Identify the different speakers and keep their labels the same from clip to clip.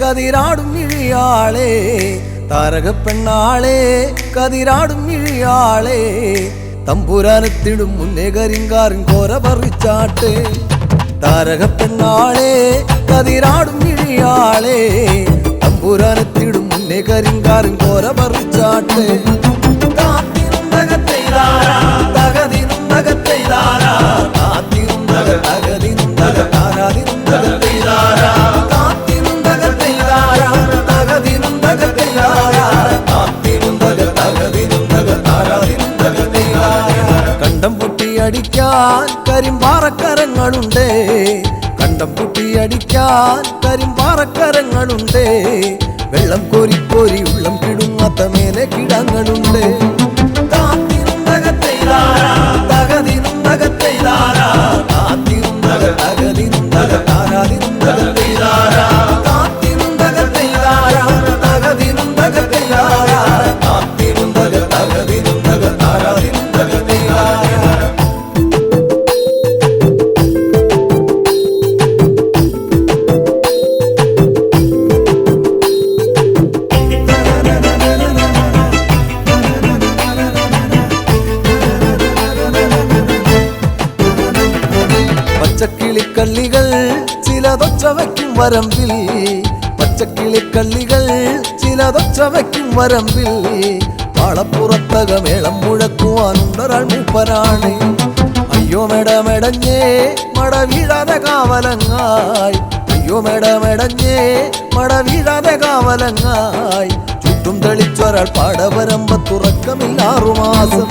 Speaker 1: കതിരാടും ഇഴിയാളെ താരകപ്പെണ്ണാളെ കതിരാടും ഇഴിയാളെ തമ്പുരാനെത്തിടും മുന്നേ കരിങ്കാറിൻ കോര പറിച്ചാട്ടെ താരകപ്പെണ്ണാളെ കതിരാടും ഇഴിയാളെ തമ്പുരാനെത്തിടും മുന്നേ കരിങ്കാറിൻ കോര പറിച്ചാട്ടെ കണ്ടം പൊട്ടിയടിക്കാൻ കരിമ്പാറക്കരങ്ങളുണ്ട് കണ്ടം പൊട്ടിയടിക്കാൻ കരിമ്പാറക്കരങ്ങളുണ്ട് വെള്ളം കോരി കോരി ഉള്ളം കിടുങ്ങാത്ത മേലെ കിടങ്ങളുണ്ട് പച്ചക്കിളിക്കള്ളികൾ ചിലതൊച്ച വയ്ക്കും വരമ്പിൽ പച്ചക്കിളിക്കള്ളികൾ ചിലതൊച്ച വയ്ക്കും വരമ്പിൽ പാളപ്പുറത്തകമേളം മുഴക്കുവാനുണ്ടൊരാൾ മൂപ്പനാണ് അയ്യോ മെടമെടഞ്ഞേ മട വീഴാതെ കാവലങ്ങായി അയ്യോ മെടമെടഞ്ഞേ മട വീഴാതെ കാവലങ്ങായി ചുറ്റും തെളിച്ചൊരാൾ പാടവരമ്പത്തുറക്കമില്ല 6 മാസം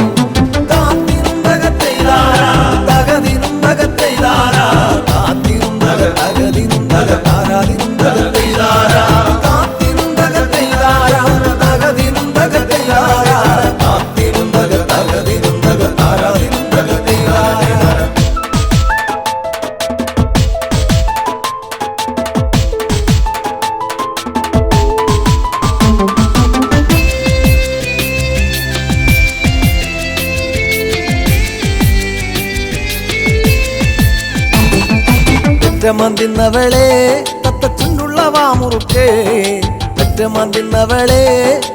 Speaker 1: ഒറ്റമന്തിന്നവളെ തത്തച്ചുണ്ടുള്ള വാമുറുക്കേ ഒറ്റമന്തിന്നവളെ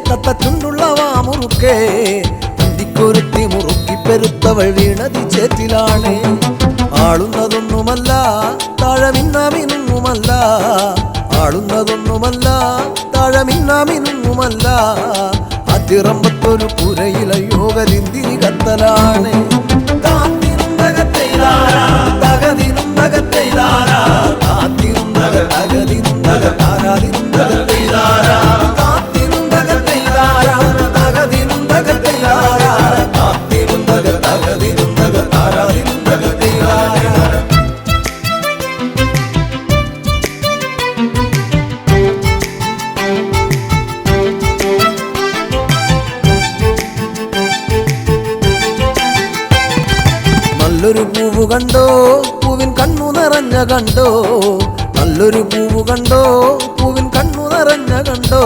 Speaker 1: തത്തച്ചുണ്ടുള്ള വാമുറുക്കേ കുരുത്തി മുറുക്കി പെരുത്തവൾ വീണതി ചേറ്റിലാണ് ആളുന്നതൊന്നുമല്ല താഴമിന്നാമിനുമല്ല ആളുന്നതൊന്നുമല്ല താഴമിന്നാമിനുമല്ല അതിറമ്പത്തൊരു പുരയില യോഗലിന്തിരി കത്തലാണ് നല്ലൊരു പൂവ് കണ്ടോ പൂവിൻ കണ്ണു നിറഞ്ഞ കണ്ടോ നല്ലൊരു പൂവ് കണ്ടോ പൂവിൻ കണ്ണു നിറഞ്ഞ കണ്ടോ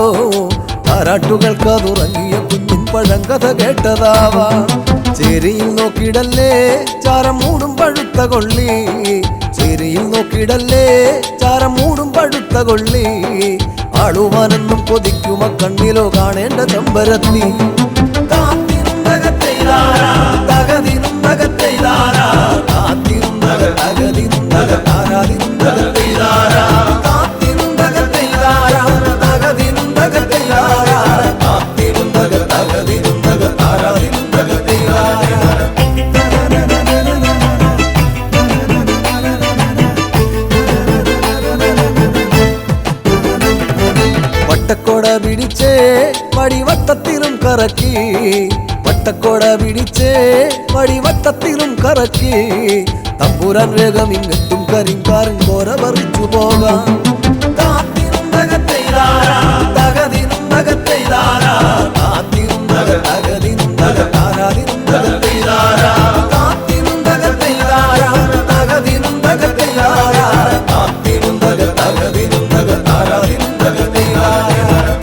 Speaker 1: താരാട്ടുകൾക്കതുറങ്ങിയ കുഞ്ഞിൻ പഴങ്കഥ കേട്ടതാവാ ചേരിയിൽ നോക്കിടല്ലേ ചാരം മൂടും പഴുത്ത കൊള്ളി ചേരിയിൽ നോക്കിടല്ലേ ചാരം മൂടും പഴുത്ത കൊള്ളി ആളുവാനെന്നും കൊതിക്കുമ കണ്ണിലോ കാണേണ്ട ചെമ്പരത്തി വട്ടക്കോട പിടിച്ചേ വടിവട്ടത്തിലും കറക്കി വട്ടക്കോട പിടിച്ചേ വടിവട്ടത്തിലും കറക്കി തമ്പുരാൻ വേഗം ഇങ്ങെത്തും കരിങ്കാറിൻ കോര പറിച്ചു പോകാം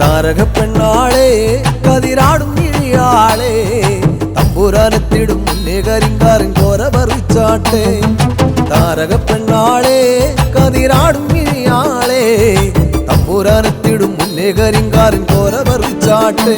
Speaker 1: താരകപ്പെണ്ണാളെ കതിരാടും ഇഴിയാളെ തമ്പുരാനെത്തിടും മുന്നേ കരിങ്കാറിൻ കോര പറിച്ചാട്ടെ താരകപ്പെണ്ണാളെ കതിരാടും ഇഴിയാളെ തമ്പുരാനെത്തിടും മുന്നേ കരിങ്കാറിൻ കോര പറിച്ചാട്ടെ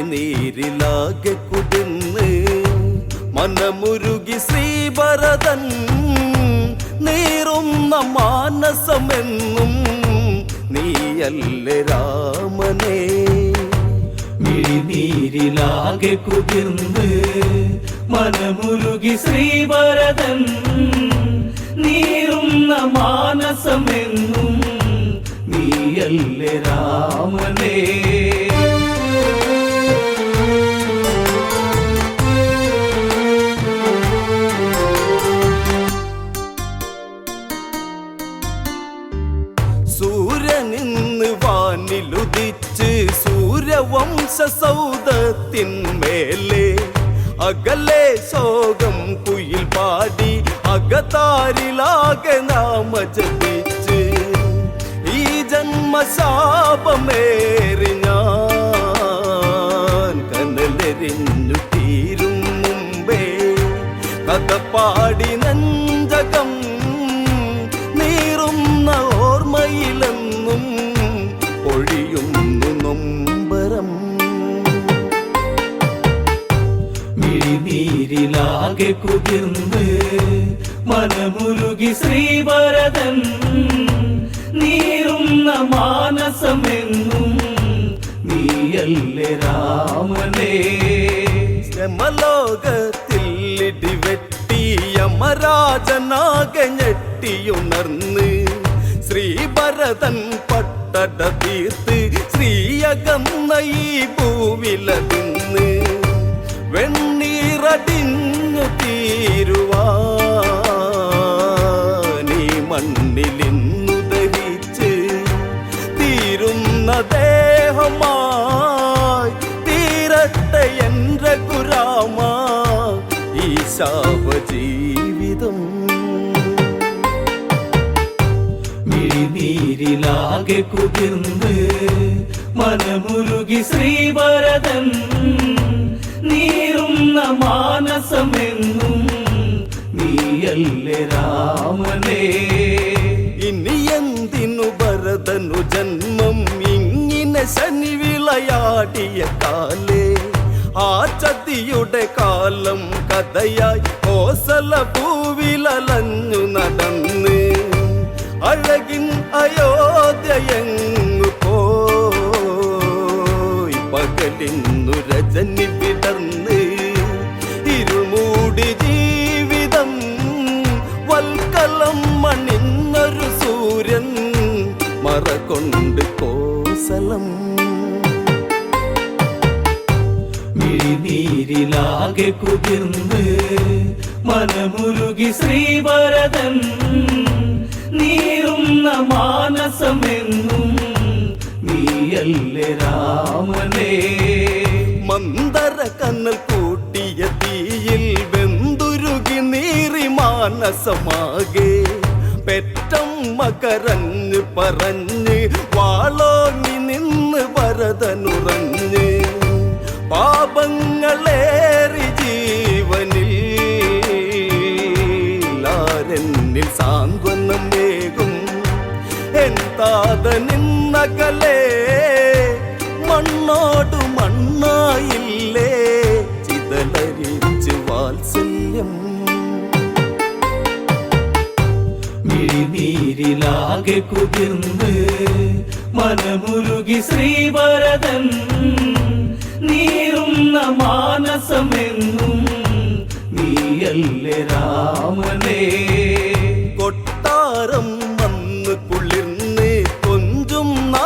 Speaker 2: മിഴിനീരിലാകെ കുതിർന്ന് മനമുരുകി ശ്രീഭരതൻ നീറുന്ന മാനസമെന്നും നീയല്ലേ രാമനേ.
Speaker 3: മിഴിനീരിലാകെ കുതിർന്ന് മനമുരുകി ശ്രീഭരതൻ നീറുന്ന മാനസമെന്നും നീയല്ലേ രാമനേ.
Speaker 2: സൂര്യനിന്ന് വാനിലുദിച്ച് സൂര്യവംശ സൗധത്തിന്മേലെ അകലെ ശോകം കുയിൽ പാടി അകതാരിലാകെ നാമ ജപിച്ച് ഈ ജന്മശാപമേറി ഞാൻ കനലെരിഞ്ഞു തീരും മുമ്പേ കഥ പാടി നെഞ്ചകം നീറുന്ന ഓർമ്മയിലെന്നും ഒഴിയുന്നു നൊമ്പരം.
Speaker 3: മിഴിനീരിലാകെ കുതിർന്ന് മനമുരുകി ശ്രീഭരതൻ നീറുന്ന മാനസമെന്നും നീയല്ലേ രാമനേ.
Speaker 2: ശ്രമലോകത്തിൽ ഇടിവെട്ടി യമരാജനാകെ ഞെട്ടിയുണർന്ന് ശ്രീഭരതൻ പട്ടട തീർത്ത് ശ്രീയകന്ന ഈ ഭൂവിലതിന്ന് വെണ്ണീറടിഞ്ഞു തീരുവാനീ മണ്ണിലിന്നു ദഹിച്ച് തീരുന്ന ദേഹമായി തീരട്ടെ എൻ രഘുരാമ ഈ ശാപജീവിതം.
Speaker 3: മിഴിനീരിലാകെ കുതിർന്ന് മനമുരുകി ശ്രീഭരതൻ നീറുന്ന മാനസമെന്നും നീയല്ലേ രാമനേ.
Speaker 2: ഇനി എന്തിനു ഭരതനു ജന്മം ഇങ്ങനെ ശനി വിളയാടിയ കാലേ ആ ചതിയുടെ കാലം കഥയായി കോസല ഭൂവിലലഞ്ഞു നടന്ന് അഴകിൻ അയോധ്യയങ്ങു പോയി പകലിന്നു രജനി വിടർന്ന് ഇരുമൂടി ജീവിതം വൽക്കലം മണിഞ്ഞൊരു സൂര്യൻ മറകൊണ്ട് കോസലം.
Speaker 3: മിഴിനീരിലാകെ കുതിർന്ന് മനമുരുകി ശ്രീഭരതൻ നീറുന്ന മാനസമെന്നും നീയല്ലേ രാമനേ.
Speaker 2: മന്ദര കണ്ണൽ കൂട്ടിയ തീയിൽ വെന്തുരുകി നീറി മാനസമാകെ പെറ്റമ്മ കരഞ്ഞ് പറഞ്ഞ് വാളോങ്ങി നിന്ന് ഭരതനുറഞ്ഞ് പാപങ്ങളേറി ജീവനിൽ ആരെന്നിൽ സാന്ത്വനം വേകും എന്താത നിന്നകലേ മണ്ണോടു മണ്ണായില്ലേ ചിതലരിച്ച് വാത്സല്യം.
Speaker 3: മിഴിനീരിലാകെ കുതിർന്ന് മനമുരുകി ശ്രീഭരതൻ നീറുന്ന മാനസമെന്നും നീയല്ലേ രാമനേ.
Speaker 2: കൊട്ടാരം വന്ന് കുളിർന്ന് കൊഞ്ചും നാ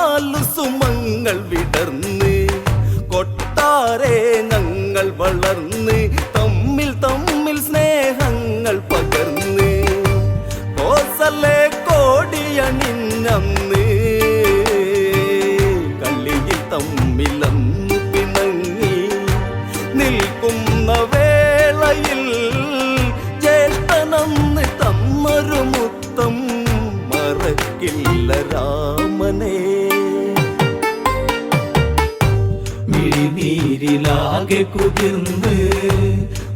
Speaker 3: മിഴിനീരിലാകെ കുതിർന്ന്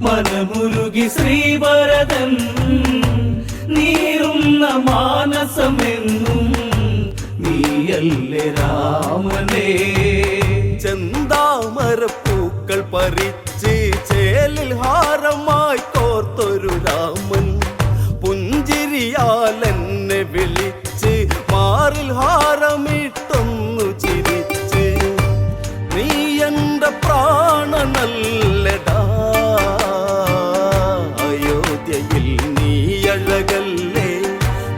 Speaker 3: മനമുരുകി ശ്രീവരദൻ നീറുന്ന മാനസമെന്നും നീയല്ലേ രാമനേ.
Speaker 2: ചെന്താമരപ്പൂക്കൾ പറിച്ച് ചേലിൽ ഹാരമായി കോർത്തൊരു രാമൻ പുഞ്ചിരിയാൽ എന്നെ വിളിച്ച് മാറിൽ ഹാരമിട്ടൊന്നു ചിരിച്ച് നീ എന്റെ പ്രാണനല്ലടാ അയോധ്യയിൽ നീ അഴകല്ലേ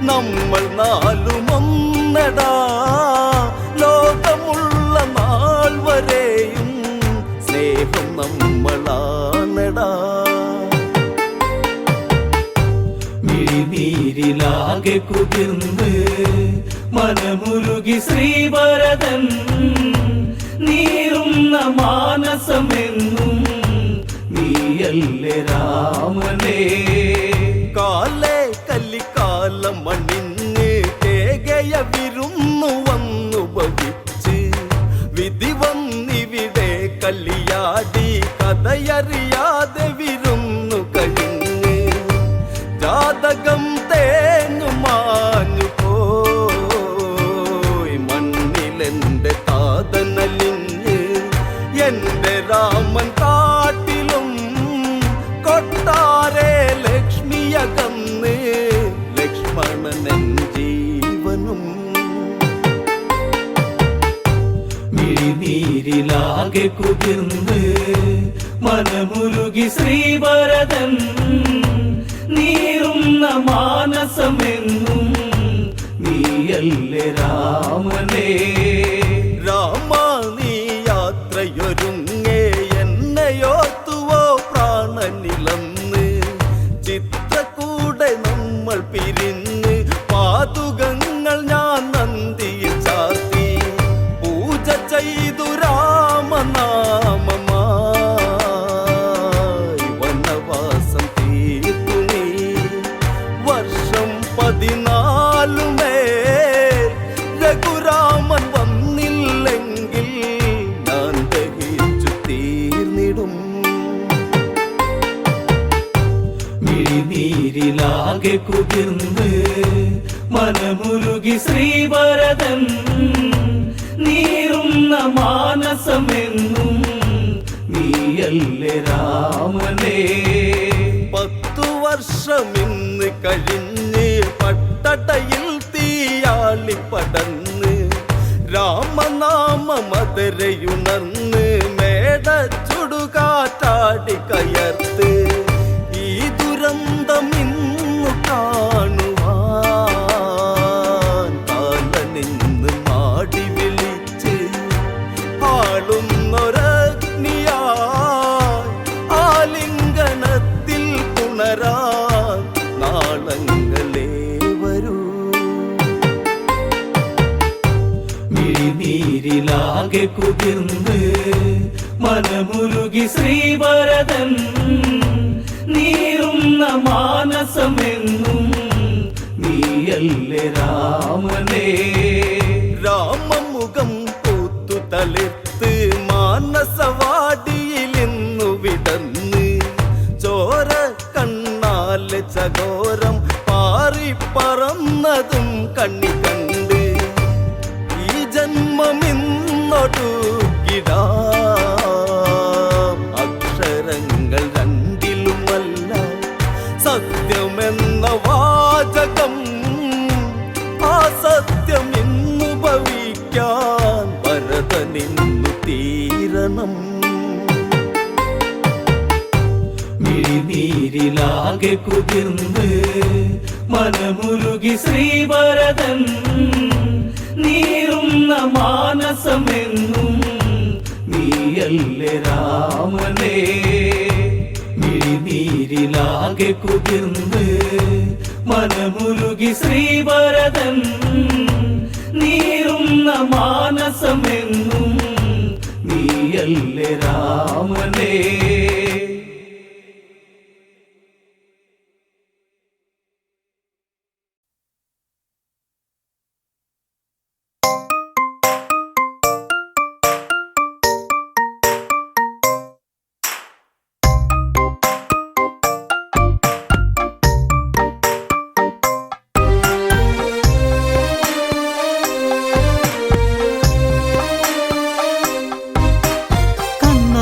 Speaker 2: നമ്മൾ നാലുമൊന്നടാ ലോകമുള്ള നാൾ വരെയും സ്നേഹം നമ്മളാണടാ.
Speaker 3: മിഴിനീരിലാകെ കുതിർന്ന് മനമുരുകി ശ്രീവരദൻ നീറുന്ന മാനസമെന്നും നീയല്ലേ രാമനേ.
Speaker 2: കാലേ കല്ലിക്കാലം മണിഞ്ഞ് കേകയ വിരുന്നു വന്നു ഭവിച്ച് വിധി വന്നിവിടെ കല്ലിയാടി കഥയറിയാതെ വിരുന്നു കഴിഞ്ഞ് ജാതകം തേഞ്ഞു മാഞ്ഞു പോയി മണ്ണിലെന്റെ താതനലിഞ്ഞ് എന്റെ രാമൻ കാട്ടിലും കൊട്ടാരേ ലക്ഷ്മിയകന്ന് ലക്ഷ്മണനൻ ജീവനും.
Speaker 3: മിഴിനീരിലാകെ കുതിർന്ന് മനമുരുകി ശ്രീവരദൻ നീറുന്ന മാനസമെന്നും നീയല്ലേ രാമനേ.
Speaker 2: രാമ നീ യാത്രയൊരുങ്ങേ എന്നെയോർത്തുവോ പ്രാണനിലന്ന് ചിത്രകൂടെ നമ്മൾ പിരിഞ്ഞ് പാതുകങ്ങൾ ഞാൻ നന്ദിയിൽ ചാർത്തി പൂജ ചെയ്തു രാമനാമമായി വനവാസം തീർത്തു നീ വർഷം 14 രഘുരാമൻ വന്നില്ലെങ്കിൽ ഞാൻ ദഹിച്ചു തീർന്നിടും.
Speaker 3: മിഴിനീരിലാകെ കുതിർന്ന് മനമുരുകി ശ്രീവരദൻ നീറുന്ന മാനസമെന്നും നീയല്ലേ രാമനേ.
Speaker 2: 10 വർഷം ഇന്ന് കഴിഞ്ഞ് പട്ടടയിൽ തീയാളി പടന്ന് രാമനാമ മധുരയുണർന്ന് മേട ചുടുകാറ്റാടി കയർത്ത് ഈ ദുരന്തം ഇന്നു കാണുവാൻ കാലനിന്ന് മാടി വിളിച്ച് ആളുന്നൊരഗ്നിയായി ആലിംഗനത്തിൽ പുണരാൻ നാളങ്ങളെ വരൂ.
Speaker 3: മിഴിനീരിലാകെ കുതിർന്ന് മനമുരുകി ശ്രീവരദൻ നീറുന്ന മാനസമെന്നും നീയല്ലേ രാമനേ.
Speaker 2: രാമമുഖം പൂത്തു തളിർത്ത് മാനസവാടിയിലിന്നു വിടന്ന് ചോര കണ്ണാലെ ചകോരം പാറിപ്പറന്നതും കണ്ണി കണ്ട് ഈ ജന്മമിന്നൊടുകിടാം അക്ഷരങ്ങൾ രണ്ടിലുമല്ല സത്യമെന്ന വാചകം ആ സത്യം ഇന്നു ഭവിക്കാൻ ഭരതനിന്നു തീരണം.
Speaker 3: മിഴിനീരിലാകെ കുതിർന്ന് മനമുരുകി ശ്രീവരദൻ നീറുന്ന മാനസമെന്നും നീയല്ലേ രാമനേ. മിഴിനീരിലാകെ കുതിർന്ന് മനമുരുകി ശ്രീവരദൻ നീറുന്ന മാനസമെന്നും നീയല്ലേ രാമനേ.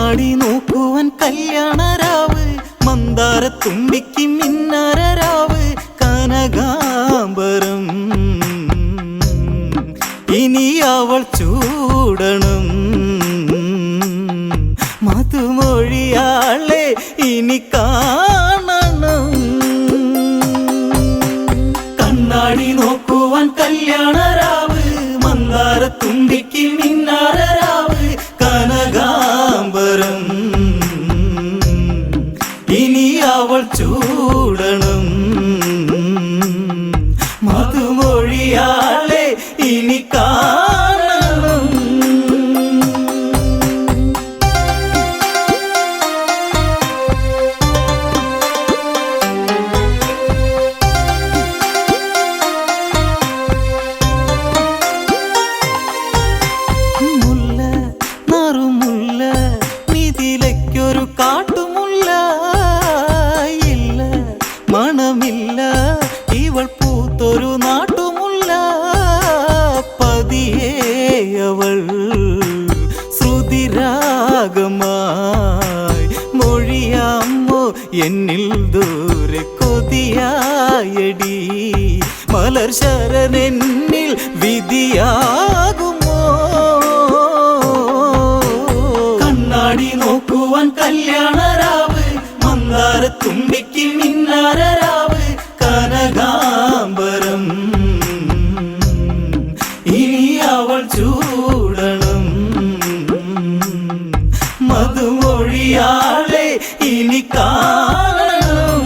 Speaker 4: കണ്ണാടി നോക്കുവാൻ കല്യാണരാവ് മന്ദാരത്തുമ്പിക്ക് മിന്നാരരാവ് കനകാംബരം ഇനി അവൾ ചൂടണം മധുമൊഴിയാളെ ഇനി കാണണം കണ്ണാടി നോക്കുവാൻ കല്യാണരാവ് മന്ദാരത്തുമ്പിക്ക് മിന്നാരരാവ് കനകാംബരം ഇനി അവൾ ചൂടണം മധുമൊഴിയാളെ ഇനി കാണണം മുല്ല നറുമുല്ല നിതിലയ്ക്കൊരു കാട്ടുമുല്ല ഇല്ല മണമില്ല ഇവൾ പൂത്തൊരു നാട്ടുമുല്ല പതിയെ അവൾ ശ്രുതിരാഗമായി മൊഴിയാമോ എന്നിൽ ദൂരെ കൊതിയായടി മലർ ശരണെന്നിൽ വിധിയാകുമോ കണ്ണാടി നോക്കുവാൻ കല്യാണരാവ് മന്ദാരത്തുമ്പിക്ക് മിന്നാരരാവ് കനകാംബരം ഇനി അവൾ ചൂടണം മധുമൊഴിയാളെ ഇനി കാണണം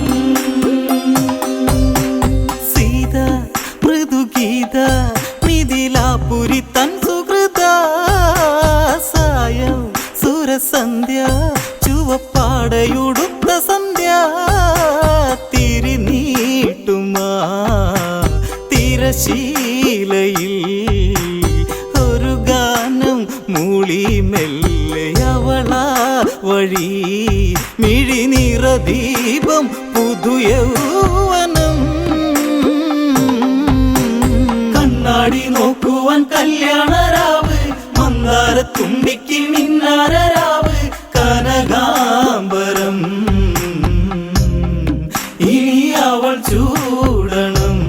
Speaker 4: സീത മൃദുഗീത മിഥിലാപുരി തൻ സുഹൃത സായം സുരസന്ധ്യ ചുവപ്പാടയുടുത്ത സന്ധ്യ തിരിനീട്ടുമാ തിരശീലയിൽ ഒരു ഗാനം മൂളി മെല്ലെ അവളാ വഴി മിഴിനിറദീപം പുതുയൗവനം കണ്ണാടി നോക്കുവാൻ കല്യാണരാവ് മന്ദാരത്തുമ്പിക്ക് മിന്നാരരാവ് കനകാംബരം ഇനി അവൾ ചൂടണം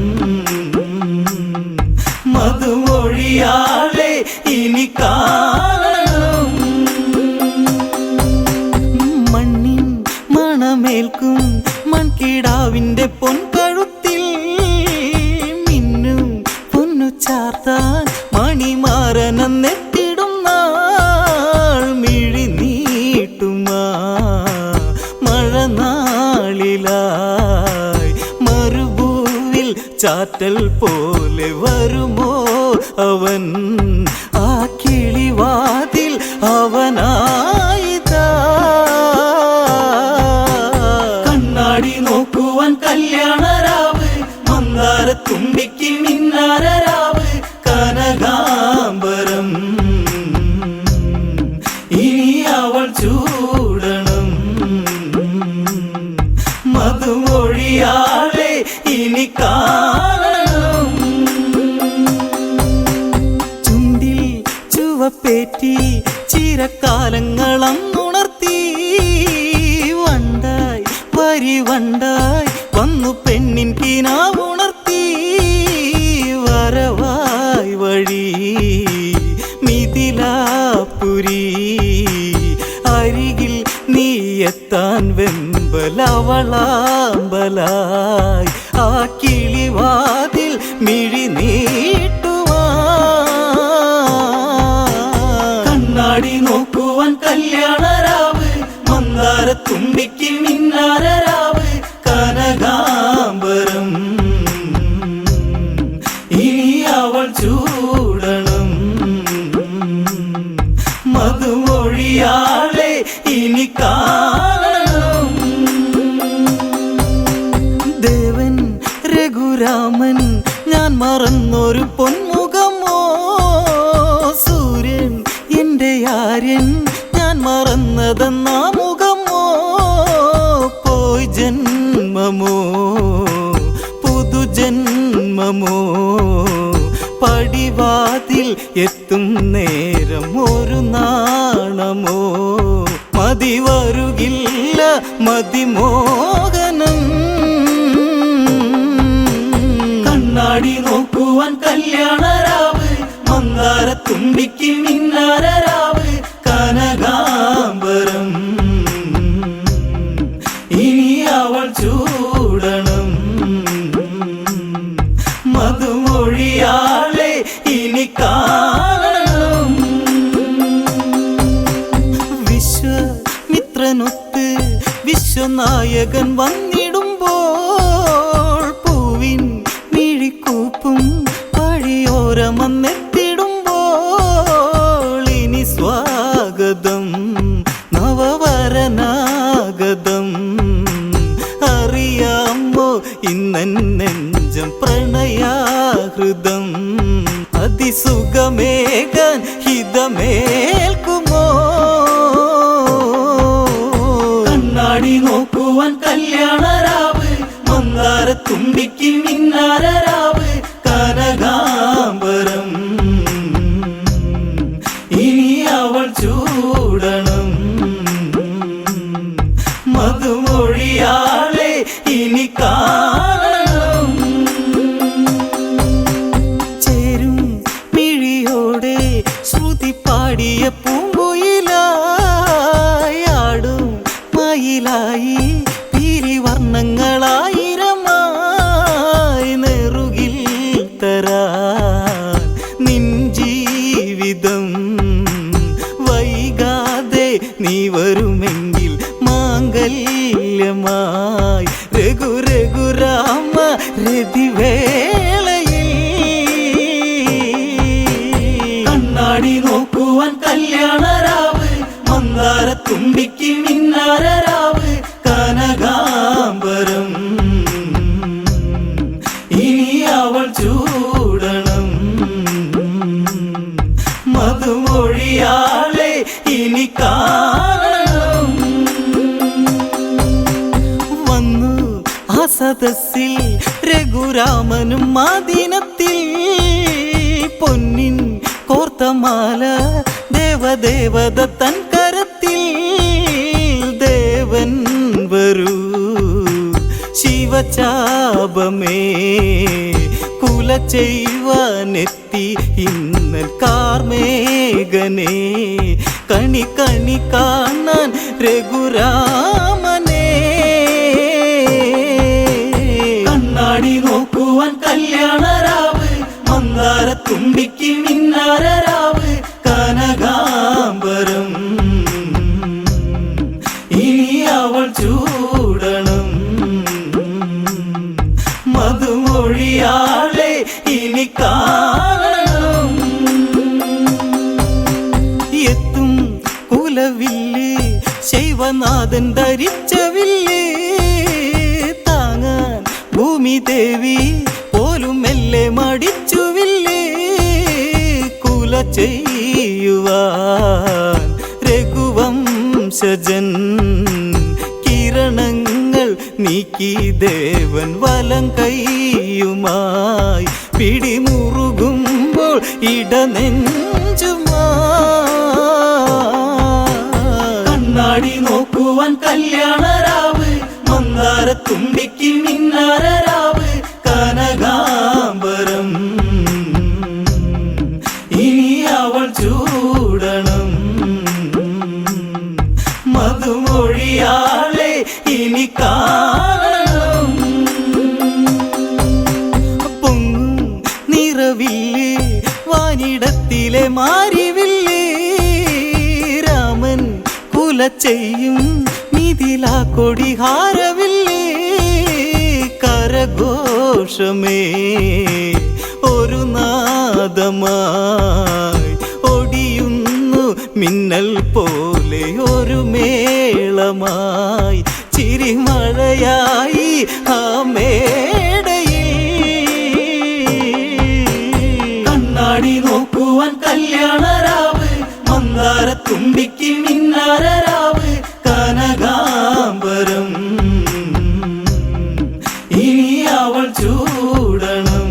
Speaker 4: മധുമൊഴിയാളെ ഇനി കാണണം മണ്ണിൻ മണമേൽക്കും മൺകിടാവിൻ്റെ പൊൻകഴുത്തിൽ മിന്നും പൊന്നു ചാർത്താൻ മണിമാരനെത്തിടും നാൾ മിഴി നീട്ടുമാ മഴനാളിലായി മരുഭൂവിൽ ചാറ്റൽ പോലെ വരുമോ അവൻ ആ കിളിവാതിൽ അവനായിതാ കണ്ണാടി നോക്കുവാൻ കല്യാണരാവ് മന്ദാരത്തുമ്പിക്ക് മിന്നാരരാവ് കനകാംബരം ഇനി അവൾ ചൂടണം മധുമൊഴിയാളെ ഇനി കാണണം ചുണ്ടിൽ ചുവപ്പേറ്റി ചിരക്കാലങ്ങളങ്ങുണർത്തി വണ്ടായി വരി വണ്ടായി വന്നു പെണ്ണിൻ കിനാവുണർത്തി വരവായി വഴി മിഥിലാപുരി അരികിൽ നീ എത്താൻ വെമ്പലവളാമ്പലായി ആ കിളിവാതിൽ മിഴി നീട്ടുവാ കണ്ണാടി നോക്കുവാൻ കല്യാണരാവ് മന്ദാരത്തുമ്പിക്ക് മിന്നാരരാവ് കനകാംബരം ഇനി അവൾ ചൂടണം മധുമൊഴിയാളെ ഇനി കാണണം ദേവൻ രഘുരാമൻ ഞാൻ മറന്നൊരു പൊന്മുഖമോ സൂര്യൻ എൻ്റെ ആര്യൻ ഞാൻ മറന്നതെന്നാ മുഖമോ പോയി ജന്മമോ പുതുജന്മമോ പടിവാതിൽ എത്തും നേരം ഒരു നാണമോ മതി വരുകില്ല മതിമോഹനം.
Speaker 3: കണ്ണാടി നോക്കുവാൻ കല്യാണരാവ്, മന്ദാരത്തുമ്പിക്ക് മിന്നാരരാവ്, കനകാംബരം ഇനി അവൾ ചൂടണം. മധുമൊഴിയാളെ ഇനി കാണണം.
Speaker 4: വിശ്വമിത്രനൊത്ത് വിശ്വനായകൻ വന്നിടുമ്പോൾ പൂവിൻ മിഴിക്കൂപ്പും വഴിയോരമന്നെത്തിടുമ്പോൾ ഇനി സ്വാഗതം നവവരനാഗതം. അറിയാമോ ഇന്നൻ നെഞ്ചം പ്രണയാഹൃദം അതിസുഖമേകാൻ ഹിതമേൽക്കുമോ.
Speaker 3: കണ്ണാടി നോക്കുവാൻ കല്യാണരാവ്, മന്ദാരത്തുമ്പിക്ക് മിന്നാരരാവ്, കനകാംബരം ഇനി അവൾ ചൂടണം. മധുമൊഴിയാളെ ഇനി കാണണം.
Speaker 4: ചേരും മിഴിയോടെ ശ്രുതി പാടിയ പൂങ്കുയിലായാടും മയിലായി പിരിവർണ്ണങ്ങളായിരമായി നെറുകിൽ തരാൻ നിൻ ജീവിതം. വൈകാതെ നീ വരുമെങ്കിൽ മാംഗല്യമായി രഘുരഘുരാമ രതിവേളയിൽ.
Speaker 3: കണ്ണാടി നോക്കുവാൻ കല്യാണരാവ്, മന്ദാരത്തുമ്പിക്ക് മിന്നാരരാവ്, കനകാംബരം ഇനി അവൾ ചൂടണം. മധുമൊഴിയാളെ ഇനി കാണണം.
Speaker 4: വന്നു ആ സദസ്സിൽ രഘുരാമനും മാദിനത്തിൽ പൊന്നിൻ കോർത്തമാല ദേവദേവത തൻ കരത്തിൽ. ദേവൻ വരൂ ശിവചാപമേ കുല ചെയ്യുവാനെത്തി ഇന്നൽ കാർമേഘനെ. കണി കണി കാണാൻ രഘുരാമനെ.
Speaker 3: കണ്ണാടി നോക്കുവാൻ കല്യാണരാവ്, മന്ദാരത്തുമ്പിക്ക് മിന്നാരരാവ്, കനകാംബരം ഇനി അവൾ ചൂടണം. മധുമൊഴിയാളെ ഇനി കാണണം.
Speaker 4: എത്തും കുലവില്ല് ശൈവനാഥൻ ധരിച്ച വില്ല് താങ്ങാൻ ഭൂമി ദേവി പോലും മെല്ലെ മടിച്ചു വില്ല്. കുല ചെയ്യുവാൻ രഘുവംശജൻ കിരണങ്ങൾ നീക്കി ദേവൻ വലം കൈയുമായി പിടിമുറുകുമ്പോൾ ഇടനെഞ്ചുമായി.
Speaker 3: കണ്ണാടി നോക്കുവാൻ കല്യാണരാവ്, മന്ദാരത്തുമ്പിക്ക് മിന്നാരരാവ്, കനകാംബരം ഇനി അവൾ ചൂടണം. മധുമൊഴിയാളെ ഇനി കാണണം.
Speaker 4: പൊങ്ങും നിറവില്ല് വാനിടത്തിലെ മാരിവില്ല് രാമൻ കുല ചെയ്യും മിഥിലാ കൊടിഹാരവില്ല്. കരഘോഷമേ ഒരു നാദമായി ഒടിയുന്നു മിന്നൽ പോലെ ഒരു മേളമായി ചിരിമഴയായി ആ മേടയിൽ.
Speaker 3: കണ്ണാടി നോക്കുവാൻ കല്യാണരാവ്, മന്ദാരത്തുമ്പിക്ക് മിന്നാരരാവ്, കനകാംബരം ഇനി അവൾ ചൂടണം.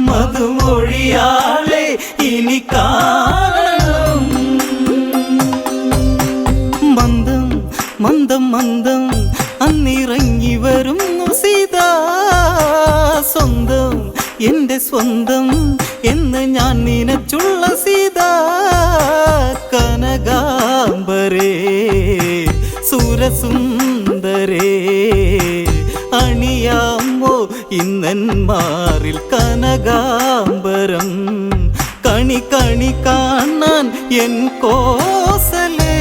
Speaker 3: മധുമൊഴിയാളെ ഇനി കാണണം.
Speaker 4: മന്ദം മന്ദം അന്നിറങ്ങി വരുന്നു സീതാ. സ്വന്തം എന്റെ സ്വന്തം എന്ന് ഞാൻ നിനച്ചുള്ള സീതാ. കനകാംബരേ സുരസുന്ദരേ അണിയാമോ ഇന്നന്മാരിൽ കനകാംബരം. കണി കണി കാണാൻ എൻ കോസലേ.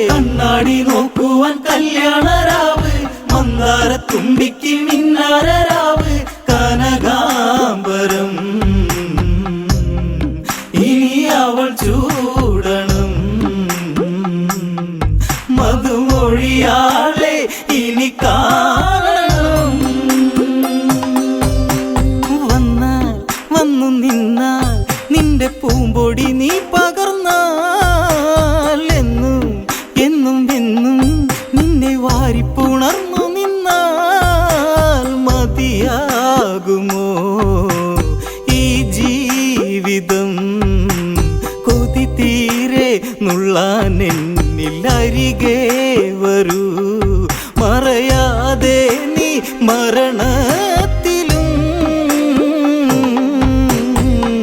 Speaker 3: കണ്ണാടി നോക്കുവാൻ കല്യാണരാവ്, മന്ദാരത്തുമ്പിക്ക് മിന്നാരരാവ്. കനകാംബരം ഇനി അവൾ ചൂടണം. മധുമൊഴിയാളെ ഇനി കാണണം.
Speaker 4: വന്നാൽ വന്നു നിന്നാൽ നിന്റെ പൂമ്പൊടി നീ പകർന്നാൽ എന്നും എന്നും എന്നും നിന്നെ വാരിപ്പുണർന്നു നിന്നാൽ മതിയാകുമോ ഈ ജീവിതം? കൊതി തീരെ നുള്ളാൻ എന്നിൽ അരികെ വരൂ. മറയാതെ നീ മരണത്തിലും.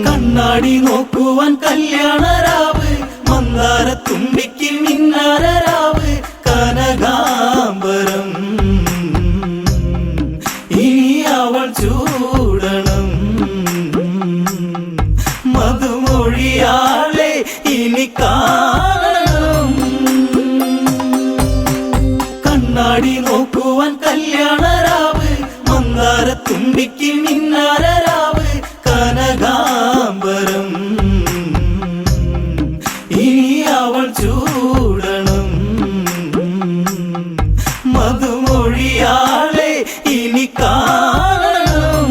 Speaker 3: കണ്ണാടി നോക്കുവാൻ കല്യാണരാവ്, മന്ദാരത്തുമ്പിക്ക് മിന്നാരരാവ്. കനകാംബരം ഇനി അവൾ ചൂടണം. മധുമൊഴിയാളെ ഇനി കാണണം. കണ്ണാടി നോക്കുവാൻ കല്യാണരാവ്, മന്ദാരത്തുമ്പിക്ക് മിന്നാരരാവ്. കനകാംബരം ഇനി അവൾ ചൂടണം. മധുമൊഴിയാളെ ഇനി കാണണം.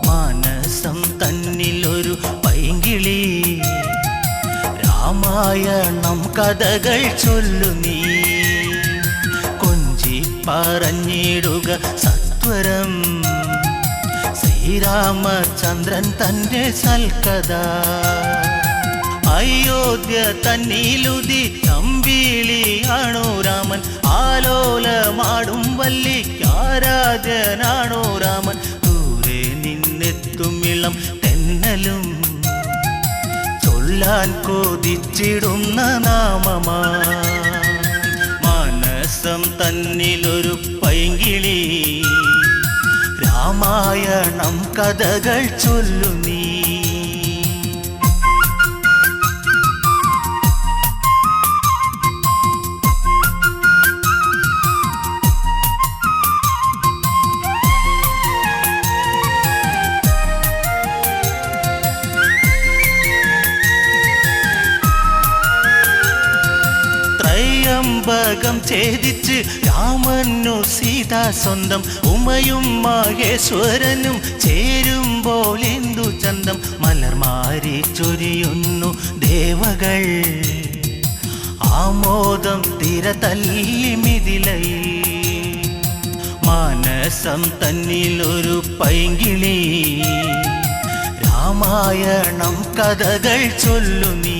Speaker 4: മാനസം തന്നിലൊരു പൈങ്കിളി, രാമായണം കഥകൾ ചൊല്ലു നീ. കൊഞ്ചി പറഞ്ഞിടുക സത്വരം ശ്രീരാമചന്ദ്രൻ തൻ്റെ സൽക്കഥ. അയോധ്യ തന്നിലുതി നമ്പിളിയാണോ രാമൻ. ആലോലമാടും വല്ലിക്കാരാധ്യനാണോ രാമൻ. ദൂരെ നിന്നെത്തുമിളം തെന്നലും ചൊല്ലാൻ കൊതിച്ചിടുന്ന നാമമാ. മാനസം തന്നിലൊരു പൈങ്കിളി, രാമായണം കഥകൾ ചൊല്ലു നീ. ത്രയംബകം ഛേദിച്ച് രാമനു സീത സ്വന്തം. ഉമയും മഹേശ്വരനും ചേരുമ്പോൾ എന്തു ചന്തം. മലർമാരി ചൊരിയുന്നു ദേവകൾ, ആമോദം തിരതല്ലി മിഥിലയിൽ. മാനസം തന്നിലൊരു പൈങ്കിളി, രാമായണം കഥകൾ ചൊല്ലു നീ.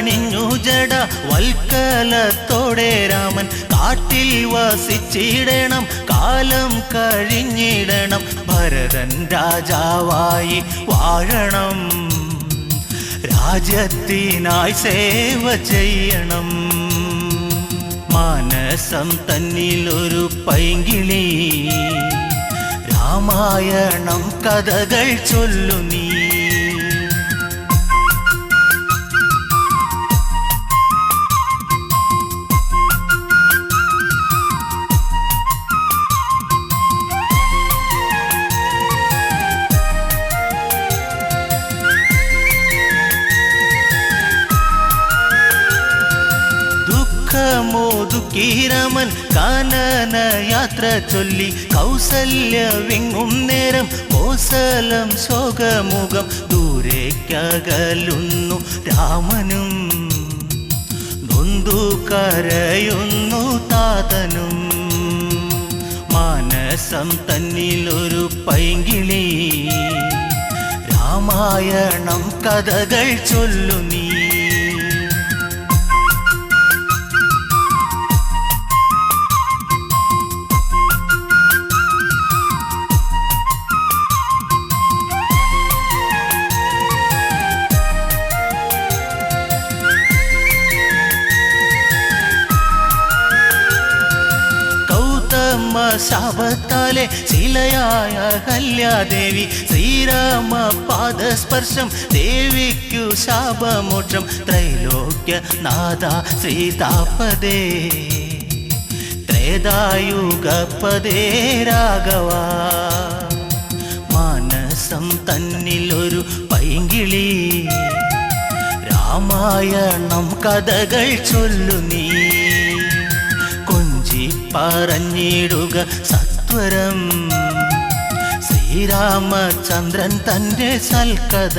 Speaker 4: ണിഞ്ഞു ജട വൽക്കലത്തോടെ രാമൻ. കാട്ടിൽ വസിച്ചിടണം, കാലം കഴിഞ്ഞിടണം. ഭരതൻ രാജാവായി വാഴണം, രാജ്യത്തിനായി സേവ ചെയ്യണം. മാനസം തന്നിലൊരു പൈങ്കിളി, രാമായണം കഥകൾ ചൊല്ലു നീ. ജാനകീരമൻ കാനന യാത്ര ചൊല്ലി കൗസല്യ വിങ്ങും നേരം കോസലം ശോകമുഖം ദൂരേക്കകലുന്നു രാമനും നൊന്തു കരയുന്നു താതനും മാനസം തന്നിലൊരു പൈങ്കിളി രാമായണം കഥകൾ ചൊല്ലു നീ ശാപത്താലെ ശിലയായ കല്യാദേവി ശ്രീരാമ പാദസ്പർശം ദേവിക്കു ശാപമോക്ഷം ത്രൈലോക്യ നാഥ ശ്രീതാപദേ ത്രേതായുഗപദേ രാഘവ മാനസം തന്നിലൊരു പൈങ്കിളി രാമായണം കഥകൾ ചൊല്ലു നീ പറഞ്ഞിടുക സത്വരം ശ്രീരാമചന്ദ്രൻ തന്റെ സൽക്കഥ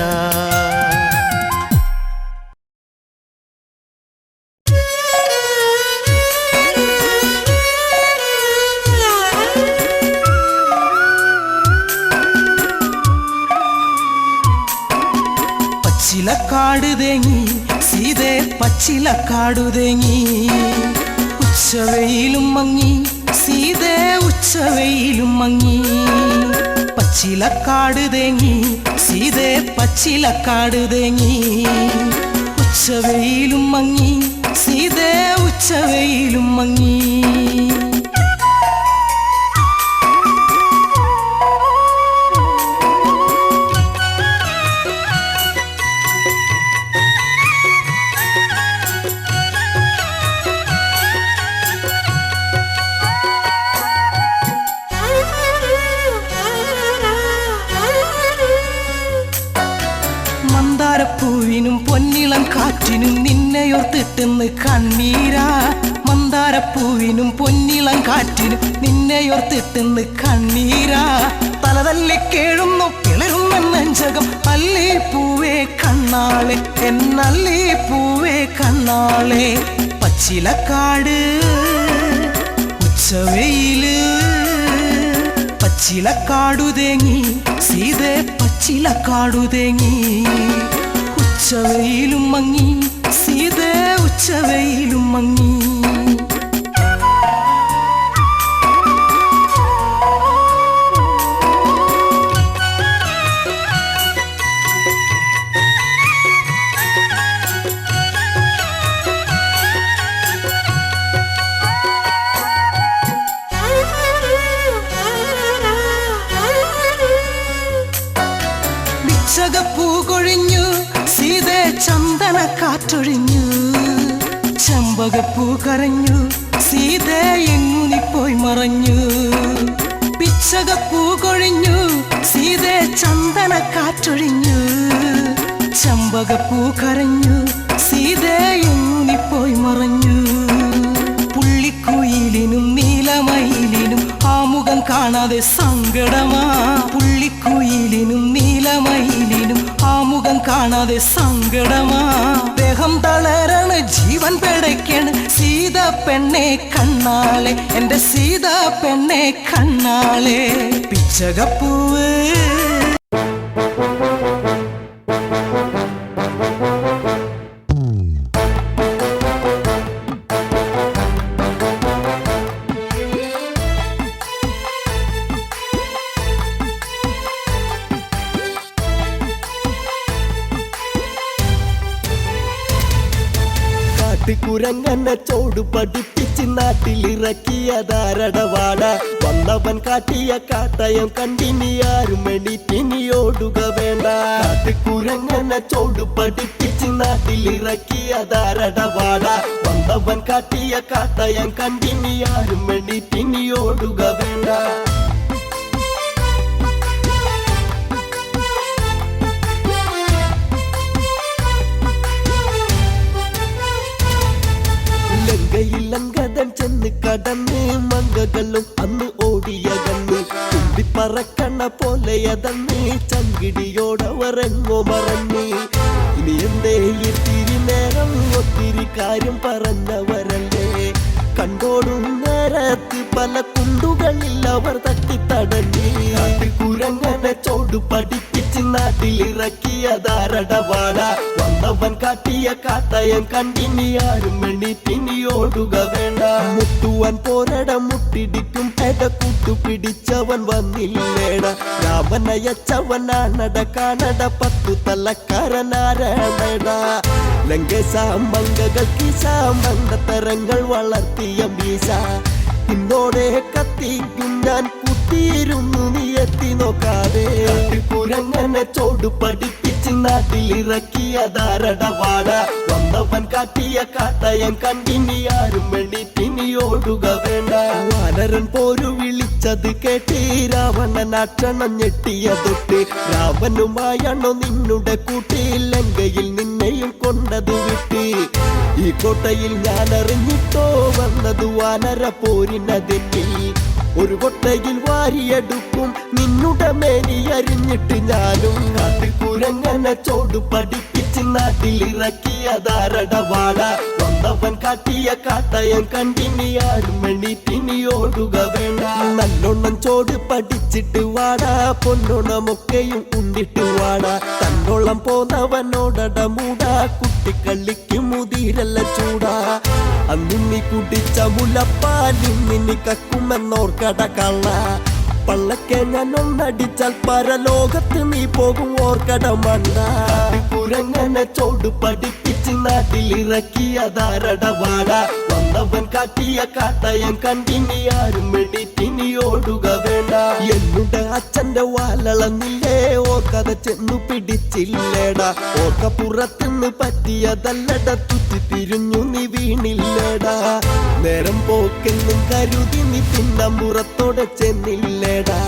Speaker 5: പച്ചിലക്കാട് തേങ്ങി സീതേ പച്ചിലക്കാടു തേങ്ങി ഉച്ചവെയിലും മങ്ങി സീതേ ഉച്ചവെയിലും മങ്ങി പച്ചിലക്കാട് തേങ്ങി സീതേ പച്ചിലക്കാട് തേങ്ങി ഉച്ചവെയിലും മങ്ങി സീതേ ഉച്ചവെയിലും മങ്ങി മന്ദാരപ്പൂവിനും പൊന്നിളം കാറ്റിനും നിന്നെയോർത്തിട്ടെന്ന് കണ്ണീരാ മന്ദാരപ്പൂവിനും പൊന്നിളം കാറ്റിനും നിന്നെയോർത്തിട്ടെന്ന് കണ്ണീരാ തലതല്ലി കേഴുന്നു പിളരുന്ന നെഞ്ചകം അല്ലി പൂവേ കണ്ണാളെ എന്നല്ലി പൂവേ കണ്ണാളെ പച്ചിലക്കാട് ഉച്ചവെയില് പച്ചിലക്കാടു തേങ്ങി സീതേ പച്ചിലക്കാടു തേങ്ങി ഉച്ചവെയിലും മങ്ങി സീതേ ഉച്ചവെയിലും മങ്ങി ചകപ്പൂ കൊഴിഞ്ഞു സീതേ ചന്ദന കാറ്റൊഴിഞ്ഞു ചെമ്പകപ്പൂ കരഞ്ഞു സീതേ എങ്ങുനി പോയി മറഞ്ഞു പിച്ചകപ്പൂ കൊഴിഞ്ഞു സീതേ ചന്ദന കാറ്റൊഴിഞ്ഞു ചെമ്പകപ്പൂ കരഞ്ഞു സീതേ എങ്ങുനി പോയി മറഞ്ഞു പുള്ളിക്കുയിലിനും നീലമയിലിനും ആമുഖം കാണാതെ സങ്കടമാ പുള്ളിക്കുയിലിനും നീലമയിലിനും ആമുഖം കാണാതെ സങ്കടമാ ദേഹം തളരാണ് ജീവൻ പിടയ്ക്കാണ് സീത പെണ്ണെ കണ്ണാളെ എന്റെ സീത പെണ്ണെ കണ്ണാളെ പിച്ചകപ്പൂവ്
Speaker 2: കുരങ്ങനെ ചോട് പഠിപ്പിച്ച് നാട്ടിലിറക്കിയതാരടവാട വന്നവൻ കാട്ടിയ കാട്ടയം കണ്ടിനി ആരും എണീറ്റിനിയോടുക വേണ്ട കുരങ്ങനെ ചോട് പഠിപ്പിച്ച് നാട്ടിലിറക്കിയതാരടവാട വന്നവൻ കാട്ടിയ കാട്ടയം കണ്ടിനി ആരും എണീറ്റിനിയോടുക വേണ്ട ലങ്കയിൽ ലങ്കതൻ ചെന്ന കടന്ന് മങ്കകളും അന്ന് ഓടിയകന്ന് തുമ്പിപ്പറക്കണ പോലെയതന്ന് ചങ്കിടിയോടവരെങ്ങോ മറന്ന് ഇനി എന്തേ ഇത്തിരി നേരം ഒത്തിരി കാര്യം പറഞ്ഞവരല്ലേ കണ്ടോടും നേരത്ത് പല കുണ്ടുകളിൽ അവർ തട്ടിത്തടഞ്ഞ് കുരങ്ങനെ ചോട് പഠിപ്പിച്ച് നാട്ടിലിറക്കിയതാരടവാട വന്നവൻ കാട്ടിയ കാട്ടയം കണ്ടിനി ആരും എണ്ണീറ്റിനി ഓടുക വേണ്ട മുട്ടുവാൻ പോരട മുട്ടിടിക്കും എട കൂട്ടു പിടിച്ചവൻ വന്നില്ലേട രാമനയച്ചവനാണട കാണട 10 തലക്കാരനാരണട ലങ്കേശാമ്പങ്കകൾ കീശാമ്പങ്കത്തരങ്ങൾ വളർത്തിയ വീശ ഇന്നോടെ കത്തിക്കും ഞാൻ കുത്തിയിരുന്നു നീ എത്തി നോക്കാതെ കുരങ്ങനെ ചോട് പഠിപ്പിച്ച് നാട്ടിലിറക്കിയതാരടവാട വന്നവൻ കാട്ടിയ കാട്ടയം കണ്ടിനി ആരും എണ്ണീറ്റിനി ഓടുക വേണ്ട വാനരൻ പോരു വിളിച്ചത് കേട്ട് രാവണൻ അക്ഷണം ഞെട്ടിയ തൊട്ട് രാവനുമായാണോ നിന്നുടെ കൂട്ടി ലങ്കയിൽ നിന്നെയും കൊണ്ടത് വിട്ട് ഈ കോട്ടയിൽ ഞാൻ അറിഞ്ഞിട്ടോ വന്നത് വാനര പോരിനതെന്നിൽ ഒരു കൊട്ടയിൽ വാരിയെടുക്കും നിന്നുടെ മേനി അരിഞ്ഞിട്ട് ഞാനും കാട്ടുകുരങ്ങനെ ചോട് പഠിപ്പിച്ച് നാട്ടിലിറക്കിയതാരടവാട വന്നവൻ കാട്ടിയ കാട്ടയം കണ്ടിനി ആരും എണ്ണീറ്റിനി ഓടുക വേണ്ട നല്ലോണം ചോട് പഠിച്ചിട്ട് വാടാ പൊന്നോണമൊക്കെയും ഉണ്ടിട്ട് വാടാ തന്നോളം പോന്നവനോടട മൂടാ കുട്ടിക്കള്ളിക്ക് മുതിരല്ല ചൂടാ അന്നിന്നി കുടിച്ച മുലപ്പാലിന്നി കക്കുമെന്നോർക്കട കള്ള പള്ളക്കെ ഞാൻ ഒന്നടിച്ചാൽ പരലോകത്ത് നീ പോകും ഓർക്കട മണ്ട കുരങ്ങനെ ചോട് പഠിപ്പിച്ച് നാട്ടിലിറക്കിയതാരടവാട വന്നവൻ കാട്ടിയ കാട്ടയം കണ്ടിനി ആരും എണ്ണീറ്റിനി ഓടുക വേണ്ട എന്നുടെ അച്ഛന്റെ വാലളന്നില്ലേ ഓർക്കഥ ചെന്നു പിടിച്ചില്ലേടാ ഓർക്ക പുറത്തുനിന്ന് പറ്റിയതല്ലട തുറ്റി തിരിഞ്ഞു നീ വീണില്ലേടാ നേരം പോക്കെന്നും കരുതി നീ പിന്നമ്പുറത്തോടെ ചെന്നില്ലേടാ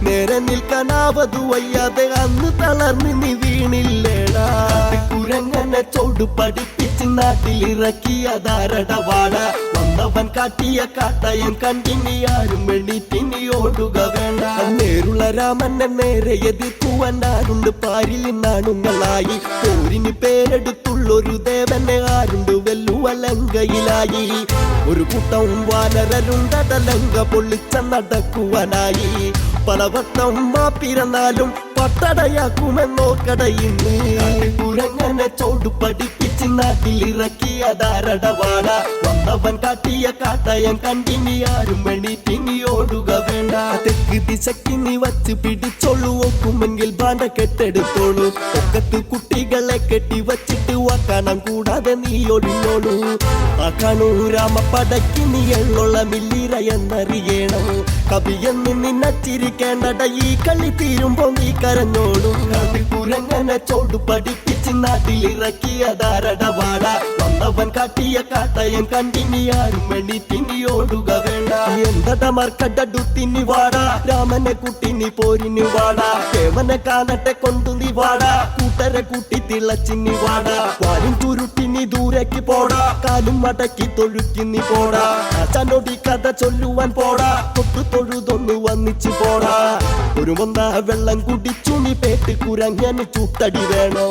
Speaker 2: നേരെ നിൽക്കാനാവതു വയ്യാതെ അന്ന് തളർന്ന് നീ വീണില്ലേടാ കുരങ്ങനെ ചോട് പഠിപ്പിച്ച് നാട്ടിലിറക്കിയതാരടവാട വന്നവൻ കാട്ടിയ കാട്ടയം കണ്ടിനി ആരും എണ്ണീറ്റിനി ഓടുക വേണ്ട നേരുള്ള രാമനെ നേരെ എതിർക്കുവാൻ ആരുണ്ട് പാരിൽ നാണുങ്ങളായി പോരിന് പേരെടുത്തുള്ളൊരു ദേവനെ ആരുണ്ട് വെല്ലുവ ലങ്കയിലായി ഒരു കൂട്ടവും വാനരരുണ്ടട ലങ്ക പൊള്ളിച്ച നടക്കുവാനായി പലവട്ടം പിറന്നാലും പട്ടടയാക്കുമെന്നോ കടയിന്ന് കുരങ്ങനെ ചോട് പഠിപ്പിച്ച് നാട്ടിലിറക്കിയതാരടവാട വന്നവൻ കാട്ടിയ കാട്ടയം കണ്ടിനി ആരും എണ്ണീറ്റിനി ഓടുക വേണ്ട തെക്ക് ദിശക്ക് നീ വച്ച് പിടിച്ചോളൂ ഒക്കുമെങ്കിൽ ബാണ്ട കെട്ടെടുത്തോളൂ ഒക്കത്ത് കുട്ടികളെ കെട്ടി വച്ചിട്ട് വാക്കണം കൂടാതെ നീ ഒഴിഞ്ഞോളൂ ആ കാണൂ രാമപ്പടയ്ക്ക് നീ എള്ളുള്ള മില്ലിറ എന്നറിയണം കവിയെന്ന് നിന്നച്ചിരിക്കേണ്ടട ഈ കളി തീരുമ്പോ നീ കരഞ്ഞോളും കുരങ്ങനെ ചോട് പഠിപ്പിച്ച് നാട്ടിലിറക്കിയതാരടവാട വന്നവൻ കാട്ടിയ കാട്ടയം കണ്ടിനി ആരും എണ്ണീറ്റിനി ഓടുക വേണ്ട എന്തട മർക്കടുത്തിനി വാടാ രാമനെ കുട്ടിനി പോരിനി വാടാ കേവനെ കാണട്ടെ കൊണ്ടു നീ വാടാ കൂട്ടരെ കൂട്ടി തിളച്ചിനി വാടാ വാരും ചുരുട്ടിനി ദൂരേക്ക് പോടാ കാലും മടക്കി തൊഴുക്കിനി പോടാ അച്ഛനോടി കഥ ചൊല്ലുവാൻ പോടാ തൊട്ടു തൊഴുതൊന്നു വന്നിച്ചു പോടാ ഒരു മൊന്ന വെള്ളം കുടിച്ചു നീ പേട്ട് കുരങ്ങന് ചൂട്ടടി വേണോ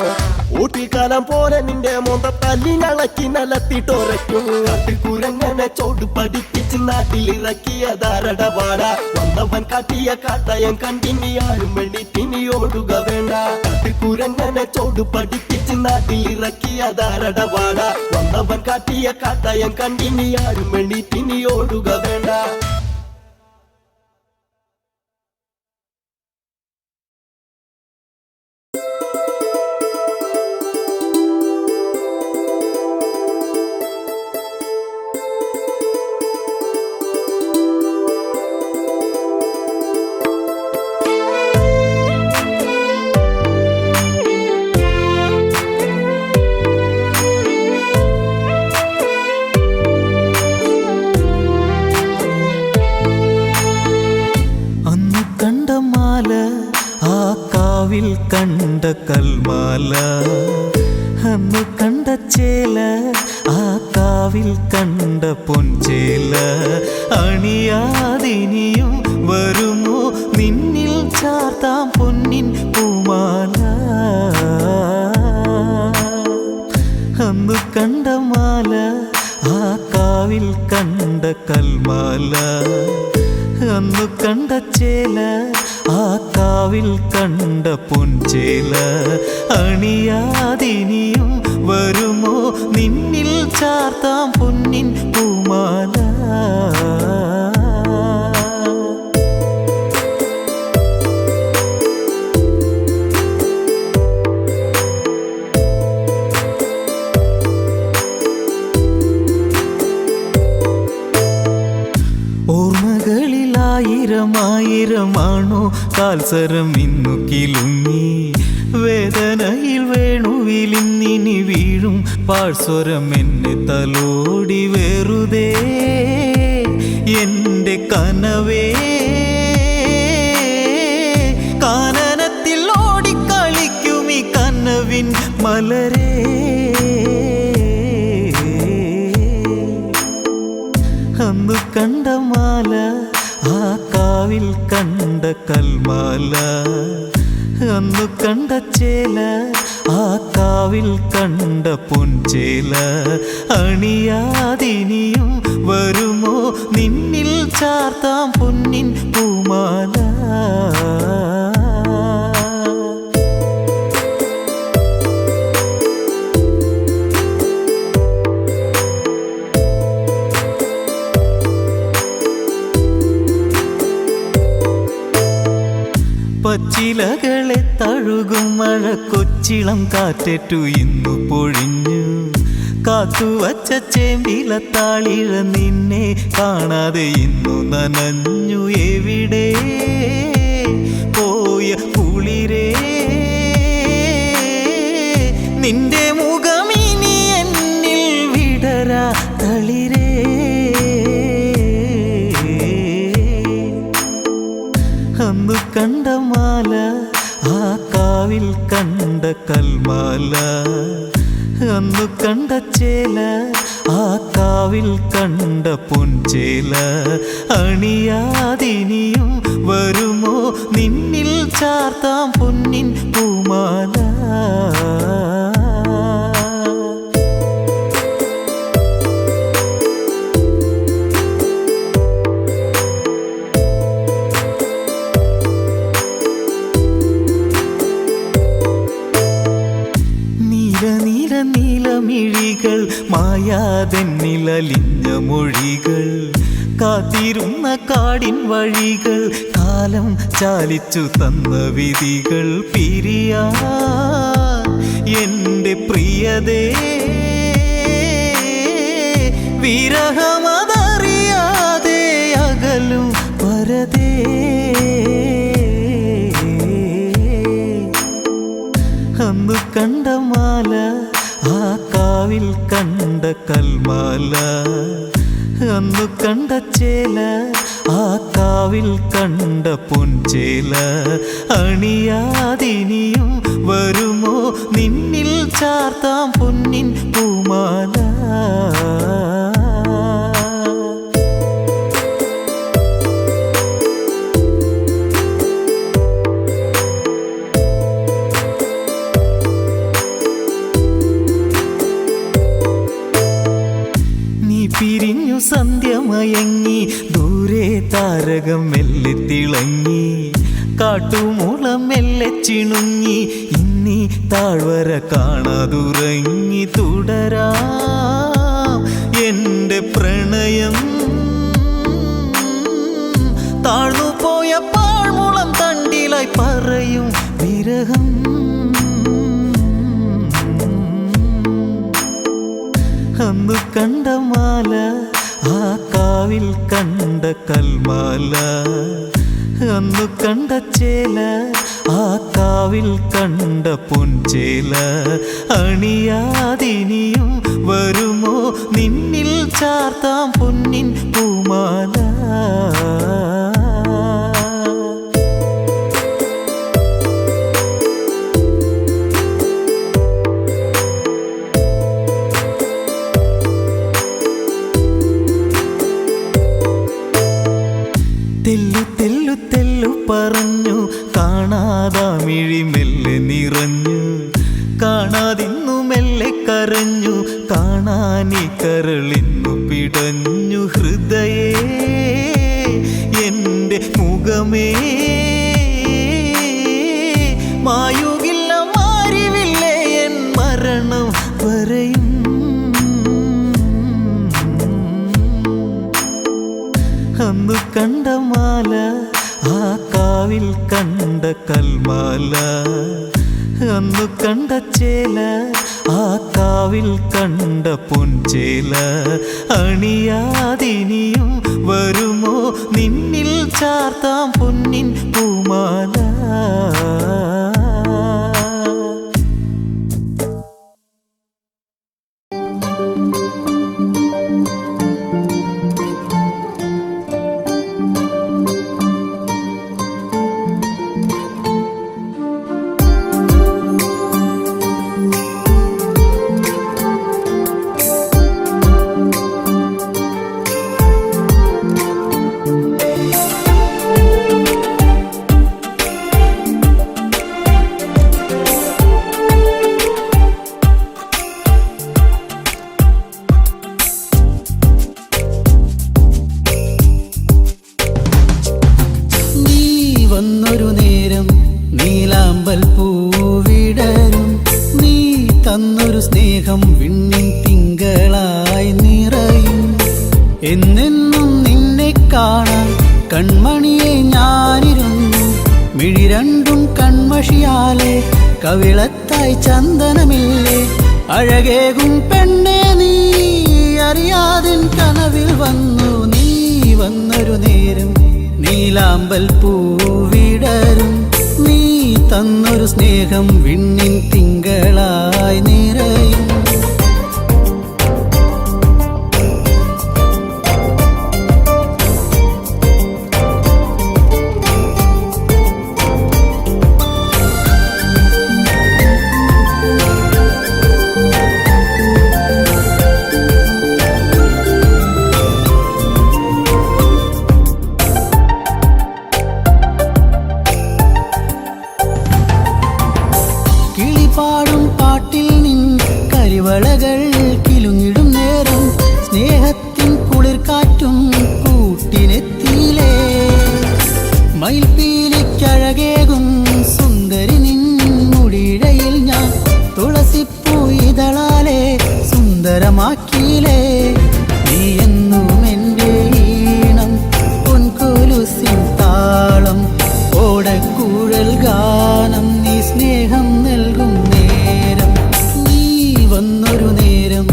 Speaker 2: ഊട്ടിക്കാലം പോലെ നിന്റെ മോന്ത തല്ലി ഞളക്കി നിലത്തിട്ടൊരയ്ക്കും കുരങ്ങനെ ചോട് പഠിപ്പിച്ച് നാട്ടിലിറക്കിയതാരടവാട വന്നവൻ കാട്ടിയ കാട്ടയം കണ്ടിനി ആരും എണ്ണീറ്റിനി ഓടുക വേണ്ട കുരങ്ങനെ ചോട് പഠിപ്പിച്ച് നാട്ടിലിറക്കിയതാരടവാട വന്നവൻ കാട്ടിയ കാട്ടയം കണ്ടിനി ആരും എണ്ണീറ്റിനി ഓടുക വേണ്ട
Speaker 3: കണ്ട കൽമാല അന്ന് കണ്ട ചേല ആ കാവിൽ കണ്ട പൊൻചേല അണിയാതിനിയും വരുമോ നിന്നിൽ ചാർത്താം പൊന്നിൻ പൂമാല അന്നു കണ്ട മാല ആ കാവിൽ കണ്ട കൽമാല അന്നു കണ്ട ചേല ആ കാവിൽ കണ്ട പൊൻചേല അണിയാതിനിയും വരുമോ നിന്നിൽ ചാർത്താം പൊന്നിൻ പൂമാല ഓർമ്മകളിലായിരമായിരമാണോ കാൽസരം ഇന്നു കിലുങ്ങി വേദനയിൽ വേണുവിലിന്നിനി വീഴും പാഴ്സ്വരം എന്നെ തലോടി വെറുതെ എൻ്റെ കനവേ കാനനത്തിൽ ഓടിക്കളിക്കും ഈ കനവിൻ മലരേ അന്നു കണ്ട മാല ആ കാവിൽ കണ്ട കൽമാല അന്നു കണ്ട ചേല ആ കാവിൽ കണ്ട പൊൻചേല അണിയാതിനിയും വരുമോ നിന്നിൽ ചാർത്താം പൊന്നിൻ പൂമാല പച്ചിലകളെ തഴുകും മഴ കൊച്ചിളം കാറ്റേറ്റു ഇന്നു പൊഴിഞ്ഞു കാത്തുവച്ച ചേമ്പില താളിഴ നിന്നെ കാണാതെ ഇന്നു നനഞ്ഞു എവിടെ പോയ കുളിരേ നിന്റെ മുഖമിനി എന്നിൽ വിടരാ തളിരേ അന്നു കണ്ട മാല ആ കാവിൽ കണ്ട കൽമാല അന്നു കണ്ട ചേല ആ കാവിൽ കണ്ട പൊൻചേല അണിയാതിനിയും വരുമോ നിന്നിൽ ചാർത്താം പൊന്നിൻ പൂമാല നീലമിഴികൾ മായാതെന്നിലലിഞ്ഞ മൊഴികൾ കാത്തിരുന്ന കാടിൻ വഴികൾ കാലം ചാലിച്ചു തന്ന വിധികൾ പിരിയാ എൻ്റെ പ്രിയതേ വിരഹമതറിയാതെ അകലും വരതേ അന്നു കണ്ട മാല ആ കാവിൽ കണ്ട കൽമാല അന്നു കണ്ട ചേല ആ കാവിൽ കണ്ട പൊൻചേല അണിയാതിനിയും വരുമോ നിന്നിൽ ചാർത്താം പൊന്നിൻ പൂമാല പിരിഞ്ഞു സന്ധ്യമയങ്ങി ദൂരെ താരകം മെല്ലെ തിളങ്ങി കാട്ടുമൂളം മെല്ലെ ചിണുങ്ങി ഇന്നീ താഴ്വര കാണാതുറങ്ങി തുടരാ എൻ്റെ പ്രണയം താഴ്ന്നു പോയ പാഴ്മുളം തണ്ടിലായി പറയും വിരഹം അന്നു കണ്ട മാല ആ കാവിൽ കണ്ട കൽമാല അന്നു കണ്ട ചേല ആ കാവിൽ കണ്ട പൊൻചേല അണിയാതിനിയും വരുമോ നിന്നിൽ ചാർത്താം പൊന്നിൻ പൂമാല മറഞ്ഞു, കാണാതാമിഴി മെല്ലെ നിറഞ്ഞു, കാണാതിന്നു മെല്ലെ കരഞ്ഞു, കാണാനി കരളിന്നു പിടഞ്ഞു. ഹൃദയേ എൻ്റെ മുഖമേ മായുകില്ല മാറിവില്ലേ എൻ മരണം വരെയും. അന്നു കണ്ട മാല, ആ കാവിൽ കണ്ട കൽമാല, അന്നു കണ്ട ചേല, ആ കാവിൽ കണ്ട പൊൻചേല. അണിയാതിനിയും വരുമോ നിന്നിൽ ചാർത്താം പൊന്നിൻ പൂമാല.
Speaker 5: വന്നൊരു നേരം നീലാമ്പൽ പൂവിടരും, നീ തന്നൊരു സ്നേഹം വിണ്ണിൻ തിങ്കളായി നിറയും. എന്നെന്നും നിന്നെ കാണാൻ കൺമണിയെ ഞാനിരുന്നു, മിഴി രണ്ടും കൺമഷിയാലെ കവിളത്തായി ചന്ദനമില്ലേ. അഴകേകും പെണ്ണെ നീ അറിയാതിൻ കനവിൽ വന്നു, നീ വന്നൊരു നേരം നീലാമ്പൽ പൂവിടരും, നീ തന്നൊരു സ്നേഹം വിണ്ണിൻ തിങ്കളായി നിറയും. പാടും പാട്ടിൽ നിൻ കരിവളകൾ കിലുങ്ങിടും നേരം, സ്നേഹത്തിൻ കുളിർക്കാറ്റും കൂട്ടിനെത്തിയിലേ. മയിൽപ്പീലിക്കഴകേകും സുന്ദരി നിൻ മുടിയിഴയിൽ ഞാൻ തുളസിപ്പൂ ഇതളാലെ സുന്ദരമാക്കിയിലേ. നീ എന്നും എൻ്റെ ഈണം, പൊൻകൊലുസിൻ താളം, ഓടക്കൂഴൽ ഗാനം, നീ സ്നേഹം നൽകും നേരം. നീ വന്നൊരു നേരം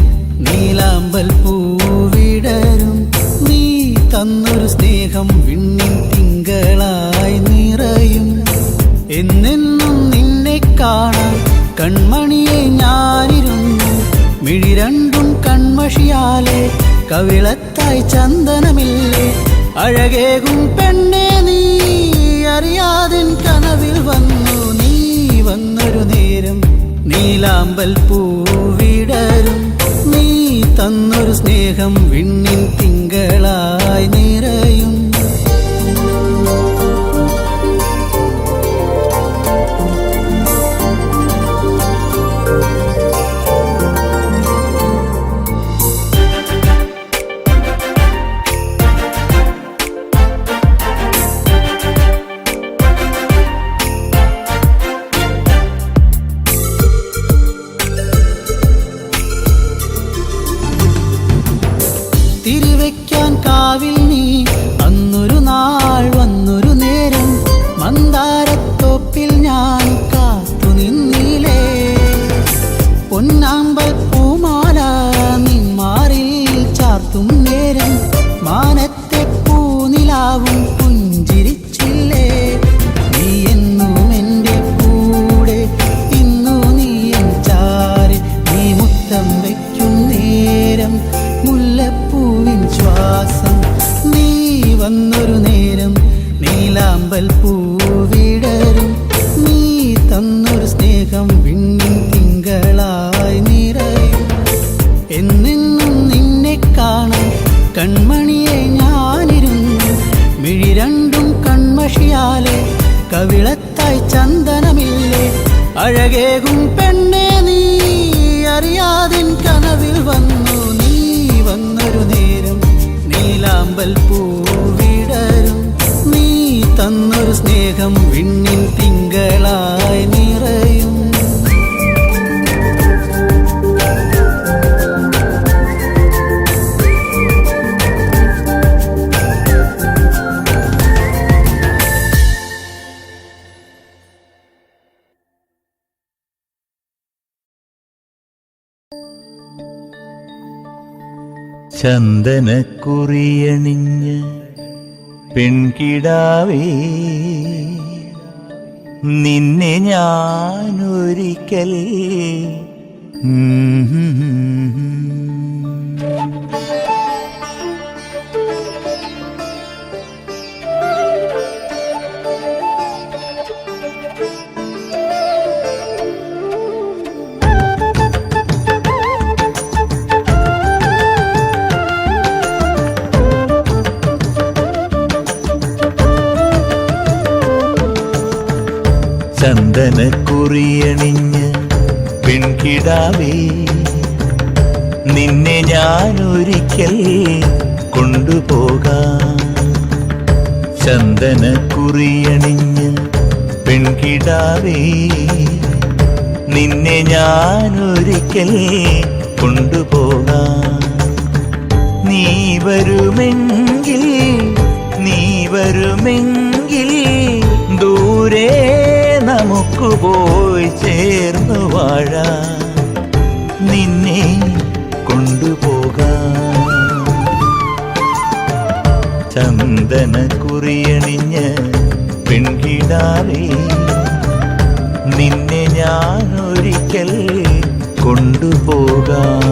Speaker 5: നീലാമ്പൽ പൂവിടരും, നീ തന്നൊരു സ്നേഹം വിണ്ണിൻ തിങ്കളായി നിറയും. എന്നെന്നും നിന്നെ കാണാൻ കൺമണിയെ ഞാനിരുന്നു, മിഴി രണ്ടും കൺമഷിയാലെ കവിളത്തായി ചന്ദനമില്ലേ. അഴകേകും പെണ്ണെ നീ അറിയാതിൻ കനവിൽ വന്നു, നീ വന്നൊരു നേരം നീലാമ്പൽ പൂവിടരും, നീ തന്നൊരു സ്നേഹം വിണ്ണിൻ തിങ്കളായി നിറയും. തിരിവെക്കാൻ കാവിൽ നീ
Speaker 3: കവിളത്തായി ചന്ദനമില്ലേ അഴകേകും പെണ്ണെ നീ അറിയാതിൻ കനവിൽ വന്നു നീ വന്നൊരു നേരം നീലാമ്പൽ പൂവിടരും നീ തന്നൊരു സ്നേഹം വിണ്ണിൻ തിങ്കളായി നിറയും
Speaker 6: ചന്ദനക്കുറിയണിഞ്ഞ് പെൺകിടാവേ നിന്നെ ഞാനൊരിക്കൽ ചന്ദനക്കുറിയണിഞ്ഞ് പെൺകിടാവേ നിന്നെ ഞാനൊരിക്കൽ കൊണ്ടുപോകാം ചന്ദനക്കുറിയണിഞ്ഞ് പെൺകിടാവേ നിന്നെ ഞാനൊരിക്കൽ കൊണ്ടുപോകാം നീ വരുമെങ്കിൽ ദൂരെ നമുക്ക് പോയി ചേർന്നു വാഴാം നിന്നെ കൊണ്ടുപോകാം ചന്ദനക്കുറിയണിഞ്ഞ് പെൺകിടാവേ നിന്നെ ഞാനൊരിക്കൽ കൊണ്ടുപോകാം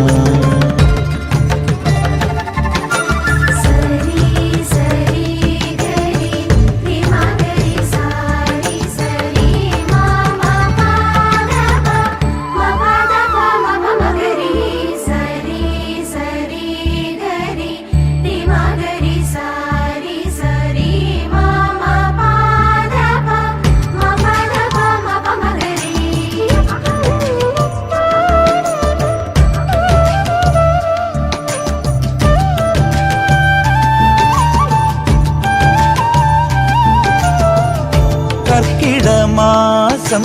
Speaker 6: കർക്കിടമാസം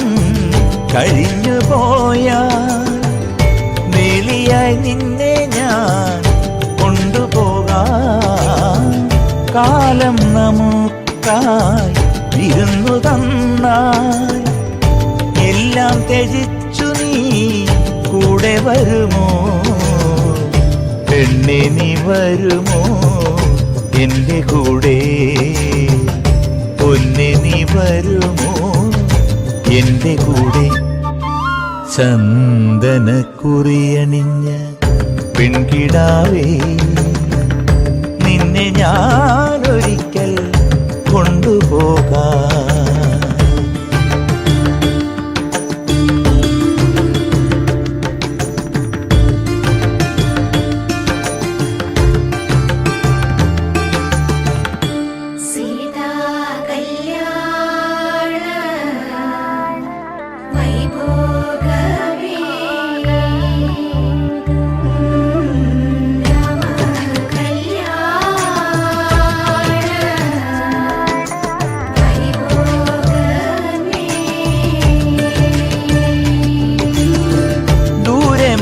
Speaker 6: കഴിഞ്ഞു പോയാൽ വേലിയായി നിന്നെ ഞാൻ കൊണ്ടുപോകാം കാലം നമുക്കായി വിരുന്നു തന്നാൽ എല്ലാം ത്യജിച്ചു നീ കൂടെ വരുമോ പെണ്ണെ നീ വരുമോ എൻ്റെ കൂടെ പൊന്നെ നീ വരുമോ എൻ്റെ കൂടെ ചന്ദനക്കുറിയണിഞ്ഞ് പെൺകിടാവേ നിന്നെ ഞാനൊരിക്കൽ കൊണ്ടുപോകാം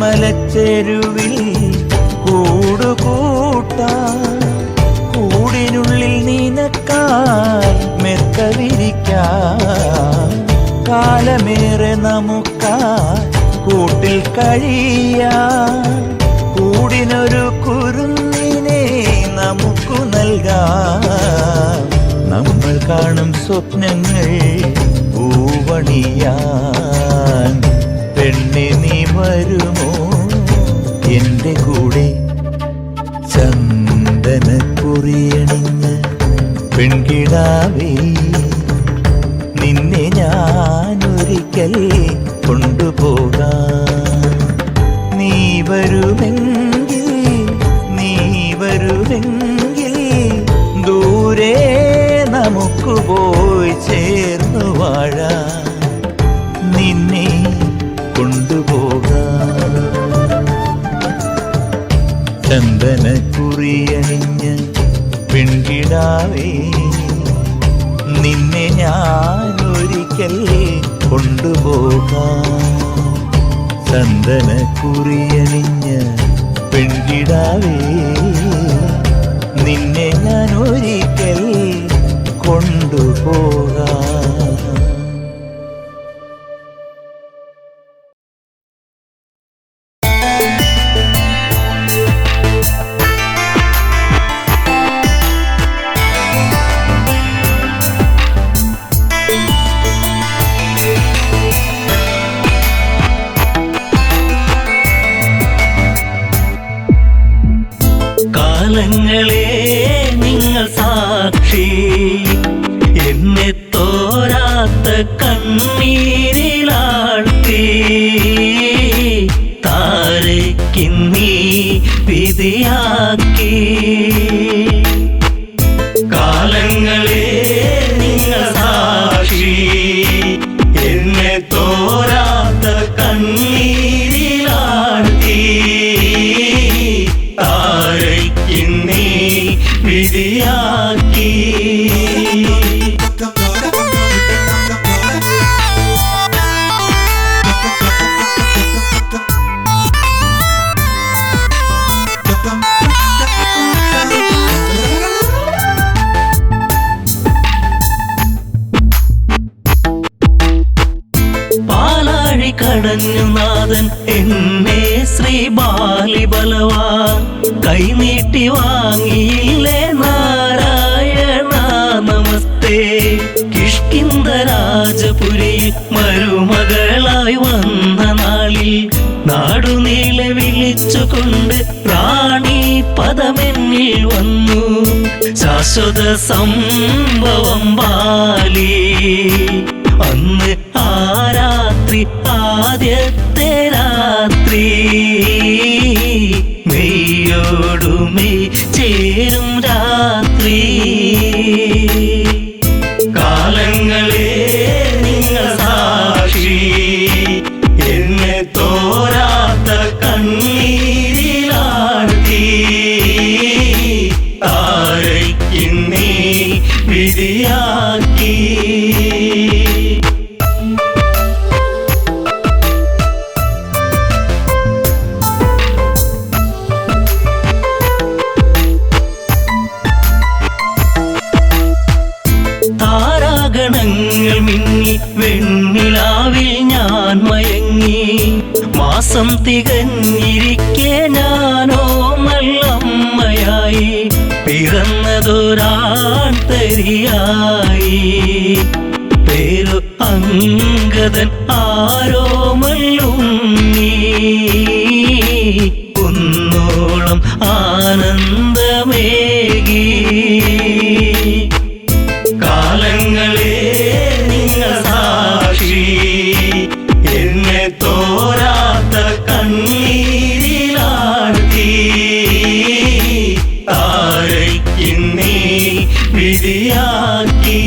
Speaker 6: മലച്ചെരുവിൽ കൂടുകൂട്ടാൻ കൂടിനുള്ളിൽ നിനക്കായി മെത്ത വിരിക്കാൻ കാലമേറെ നമുക്കായി കൂട്ടിൽ കഴിയാൻ കൂടിനൊരു കുരുന്നിനെ നമുക്കു നൽകാം നമ്മൾ കാണും സ്വപ്നങ്ങൾ പൂവണിയാൻ പെണ്ണെ നീ വരുമോ എൻ്റെ കൂടെ ചന്ദനക്കുറിയണിഞ്ഞ് പെൺകിടാവേ നിന്നെ ഞാനൊരിക്കൽ കൊണ്ടുപോകാം നീ വരുമെങ്കിൽ ദൂരെ നമുക്ക് പോയി ചേർന്നു ഞാനൊരിക്കൽ കൊണ്ടുപോകാം ചന്ദന കുറിയണിഞ്ഞ പെൺകിടാവേ നിന്നെ ഞാനൊരിക്കൽ കൊണ്ടുപോകാം.
Speaker 4: കാലങ്ങളെ നിങ്ങൾ സാക്ഷി എന്നെ തോരാത്ത കണ്ണീരിലാഴ്ത്തി താരയ്ക്കിന്നീ വിധിയാക്കി. കാലങ്ങളെ നിങ്ങൾ സാക്ഷി എന്നെ തോരാത്ത കണ്ണീരിലാഴ്ത്തി താരയ്ക്കിന്നീ വിധിയാക്കി. പാലാഴി കടഞ്ഞു നാഥൻ എന്നെ ശ്രീ ബാലിബലവാൻ കൈനീട്ടി വാങ്ങിയില്ലേ നാരായണ നമസ്തേ. കിഷ്കിന്ധരാജപുരിയിൽ മരുമകളായി വന്ന നാളിൽ നാടുനീളെ വിളിച്ചുകൊണ്ട് റാണി പദമെന്നിൽ വന്നു. ശാശ്വത സംഭവം ബാലി അന്ന് ആ രാത്രി ആദ്യത്തെ രാത്രി മെയ്യോടുമെയ് ചേരും രാത്രി. കാലങ്ങളെ നിങ്ങൾ സാക്ഷി എന്നെ തോരാത്ത കണ്ണീരിലാഴ്ത്തി താരയ്ക്കിന്നീ വിധിയാക്കി. താരാഗണങ്ങൾ മിന്നി വെണ്ണിലാവിൽ ഞാൻ മയങ്ങി. മാസം തികഞ്ഞിരിക്കെ ഞാനോ നല്ലമ്മയായി പിറന്നതൊരാൺ തരിയായി. പേരു അങ്കദൻ ആരോമല്ലുണ്ണി കുന്നോളം ആനന്ദമേകി. കാലങ്ങളെ നിങ്ങൾ സാക്ഷി എന്നെ തോരാത്ത കണ്ണീരിലാഴ്ത്തി താരയ്ക്കിന്നീ വിധിയാക്കി.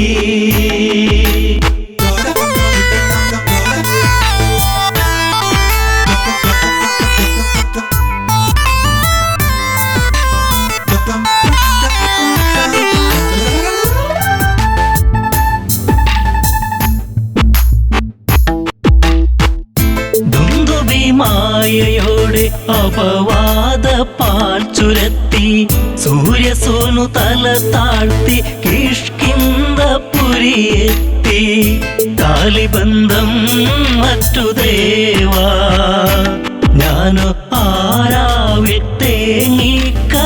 Speaker 4: മായയോടെ അപവാദ പാൽ ചുരത്തി സൂര്യസോനു തല താഴ്ത്തി കിഷ്കിന്ധപുരിയെത്തി. കാലിബന്ധം മറ്റു ദേവാ ഞാനോ ആരാവിൽ തേങ്ങിക്കരഞ്ഞു.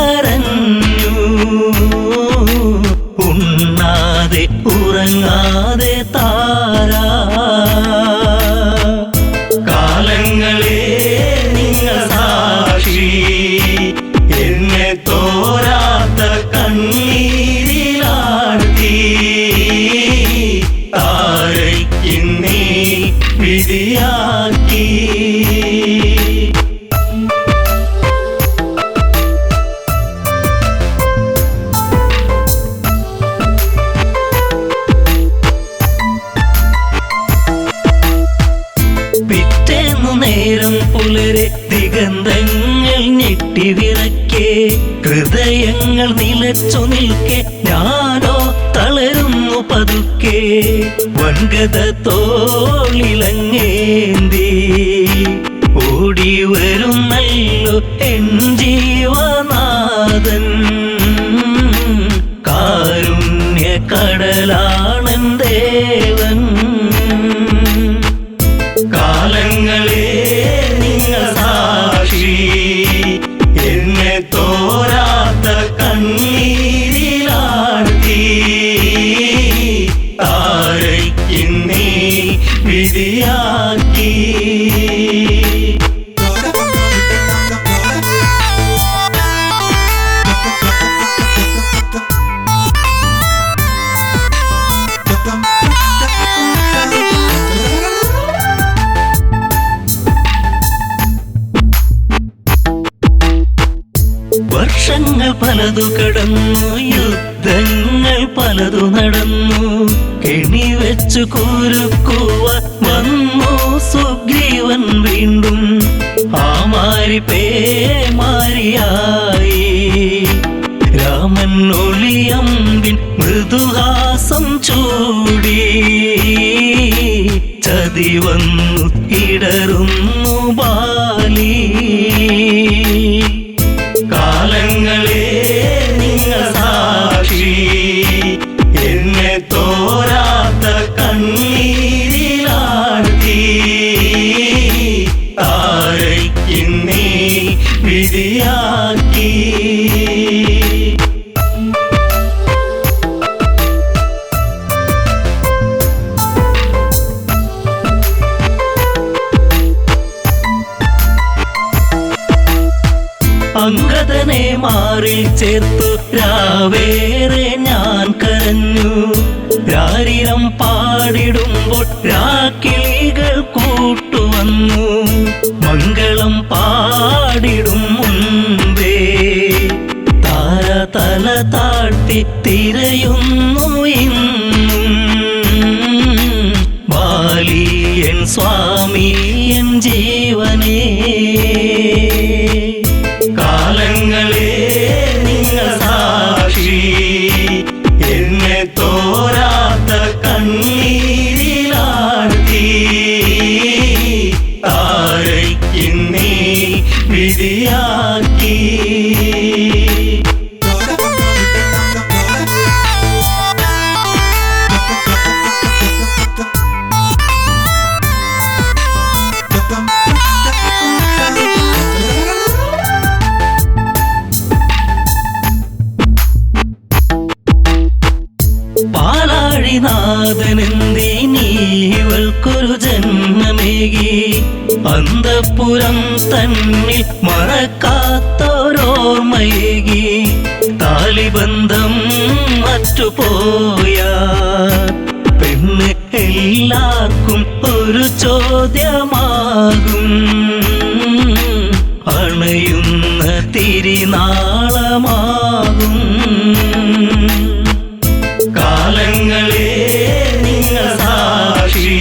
Speaker 4: ഉണ്ണാതെ ഉറങ്ങാതെ താരാ. കാലങ്ങളെ നിങ്ങൾ സാക്ഷി എന്നെ തോരാത്ത കണ്ണീരിലാഴ്ത്തി താരയ്ക്കിന്നീ വിധിയാക്കി. നേരം പുലരെ ദിഗന്ധങ്ങൾ ഞെട്ടിവിറക്കെ ഹൃദയങ്ങൾ നിലച്ചു നിൽക്കെ ഞാനോ തളരുന്നു പതുക്കെ വൻഗത തോളിലങ്ങേന്തി ഓടി വരുന്നല്ലോ എൻ ജീവനാഥൻ. കാരുണ്യ കടലാണൻ ദേവൻ. കാലങ്ങളെ നിങ്ങൾ സാക്ഷി, എന്നെ തോരാത്ത കണ്ണീരിലാഴ്ത്തി താരയ്ക്കുന്നീ വിധിയാക്കി. വർഷങ്ങൾ പലതു കടന്നു, യുദ്ധങ്ങൾ പലതു നടന്നു, കെണി വെച്ചു കുരുക്കുവാൻ വന്നു സുഗ്രീവൻ വീണ്ടും. ആ മാരി പേമാരിയായി രാമൻ ഒളിയമ്പിൻ മൃദുഹാസം ചൂടി. ചതി വന്നു ഇടറുന്നു ബാലി. കാലങ്ങളെ നിങ്ങൾ സാക്ഷി, എന്നെ തോരാത്ത കണ്ണീരിലാഴ്ത്തി താരയ്ക്കുന്നീ വിധിയാക്കി. അംഗദനെ മാറിൽ ചേർത്തു രാവേറെ ഞാൻ കരഞ്ഞു. രാരിരം പാടിടുമ്പോൾ രാക്കിളികൾ കൂട്ടുവന്നു. മംഗളം പാടിടും മുൻപേ താര തല താഴ്ത്തി തിരയുന്നു ഇന്നും. ബാലിയൻ സ്വാമി എൻ ജീവനേ. കാലങ്ങളെ നിങ്ങൾ സാക്ഷി, എന്നെ തോരാത്ത കണ്ണീരിലാഴ്ത്തി താരയ്ക്കുന്നീ വിധിയാക്കി. പാലാഴിനാഥനെന്തിനീവൾക്കൊരു ജന്മമേകി. അന്തഃപുരം തന്നിൽ മറക്കാത്തോരോർമ്മയേകി. താലിബന്ധം മറ്റുപോയ പെണ്ണ് എല്ലാവർക്കും ഒരു ചോദ്യമാകും. അണയുന്ന തിരിനാളമാകും. കാലങ്ങളെ നിങ്ങൾ സാക്ഷി,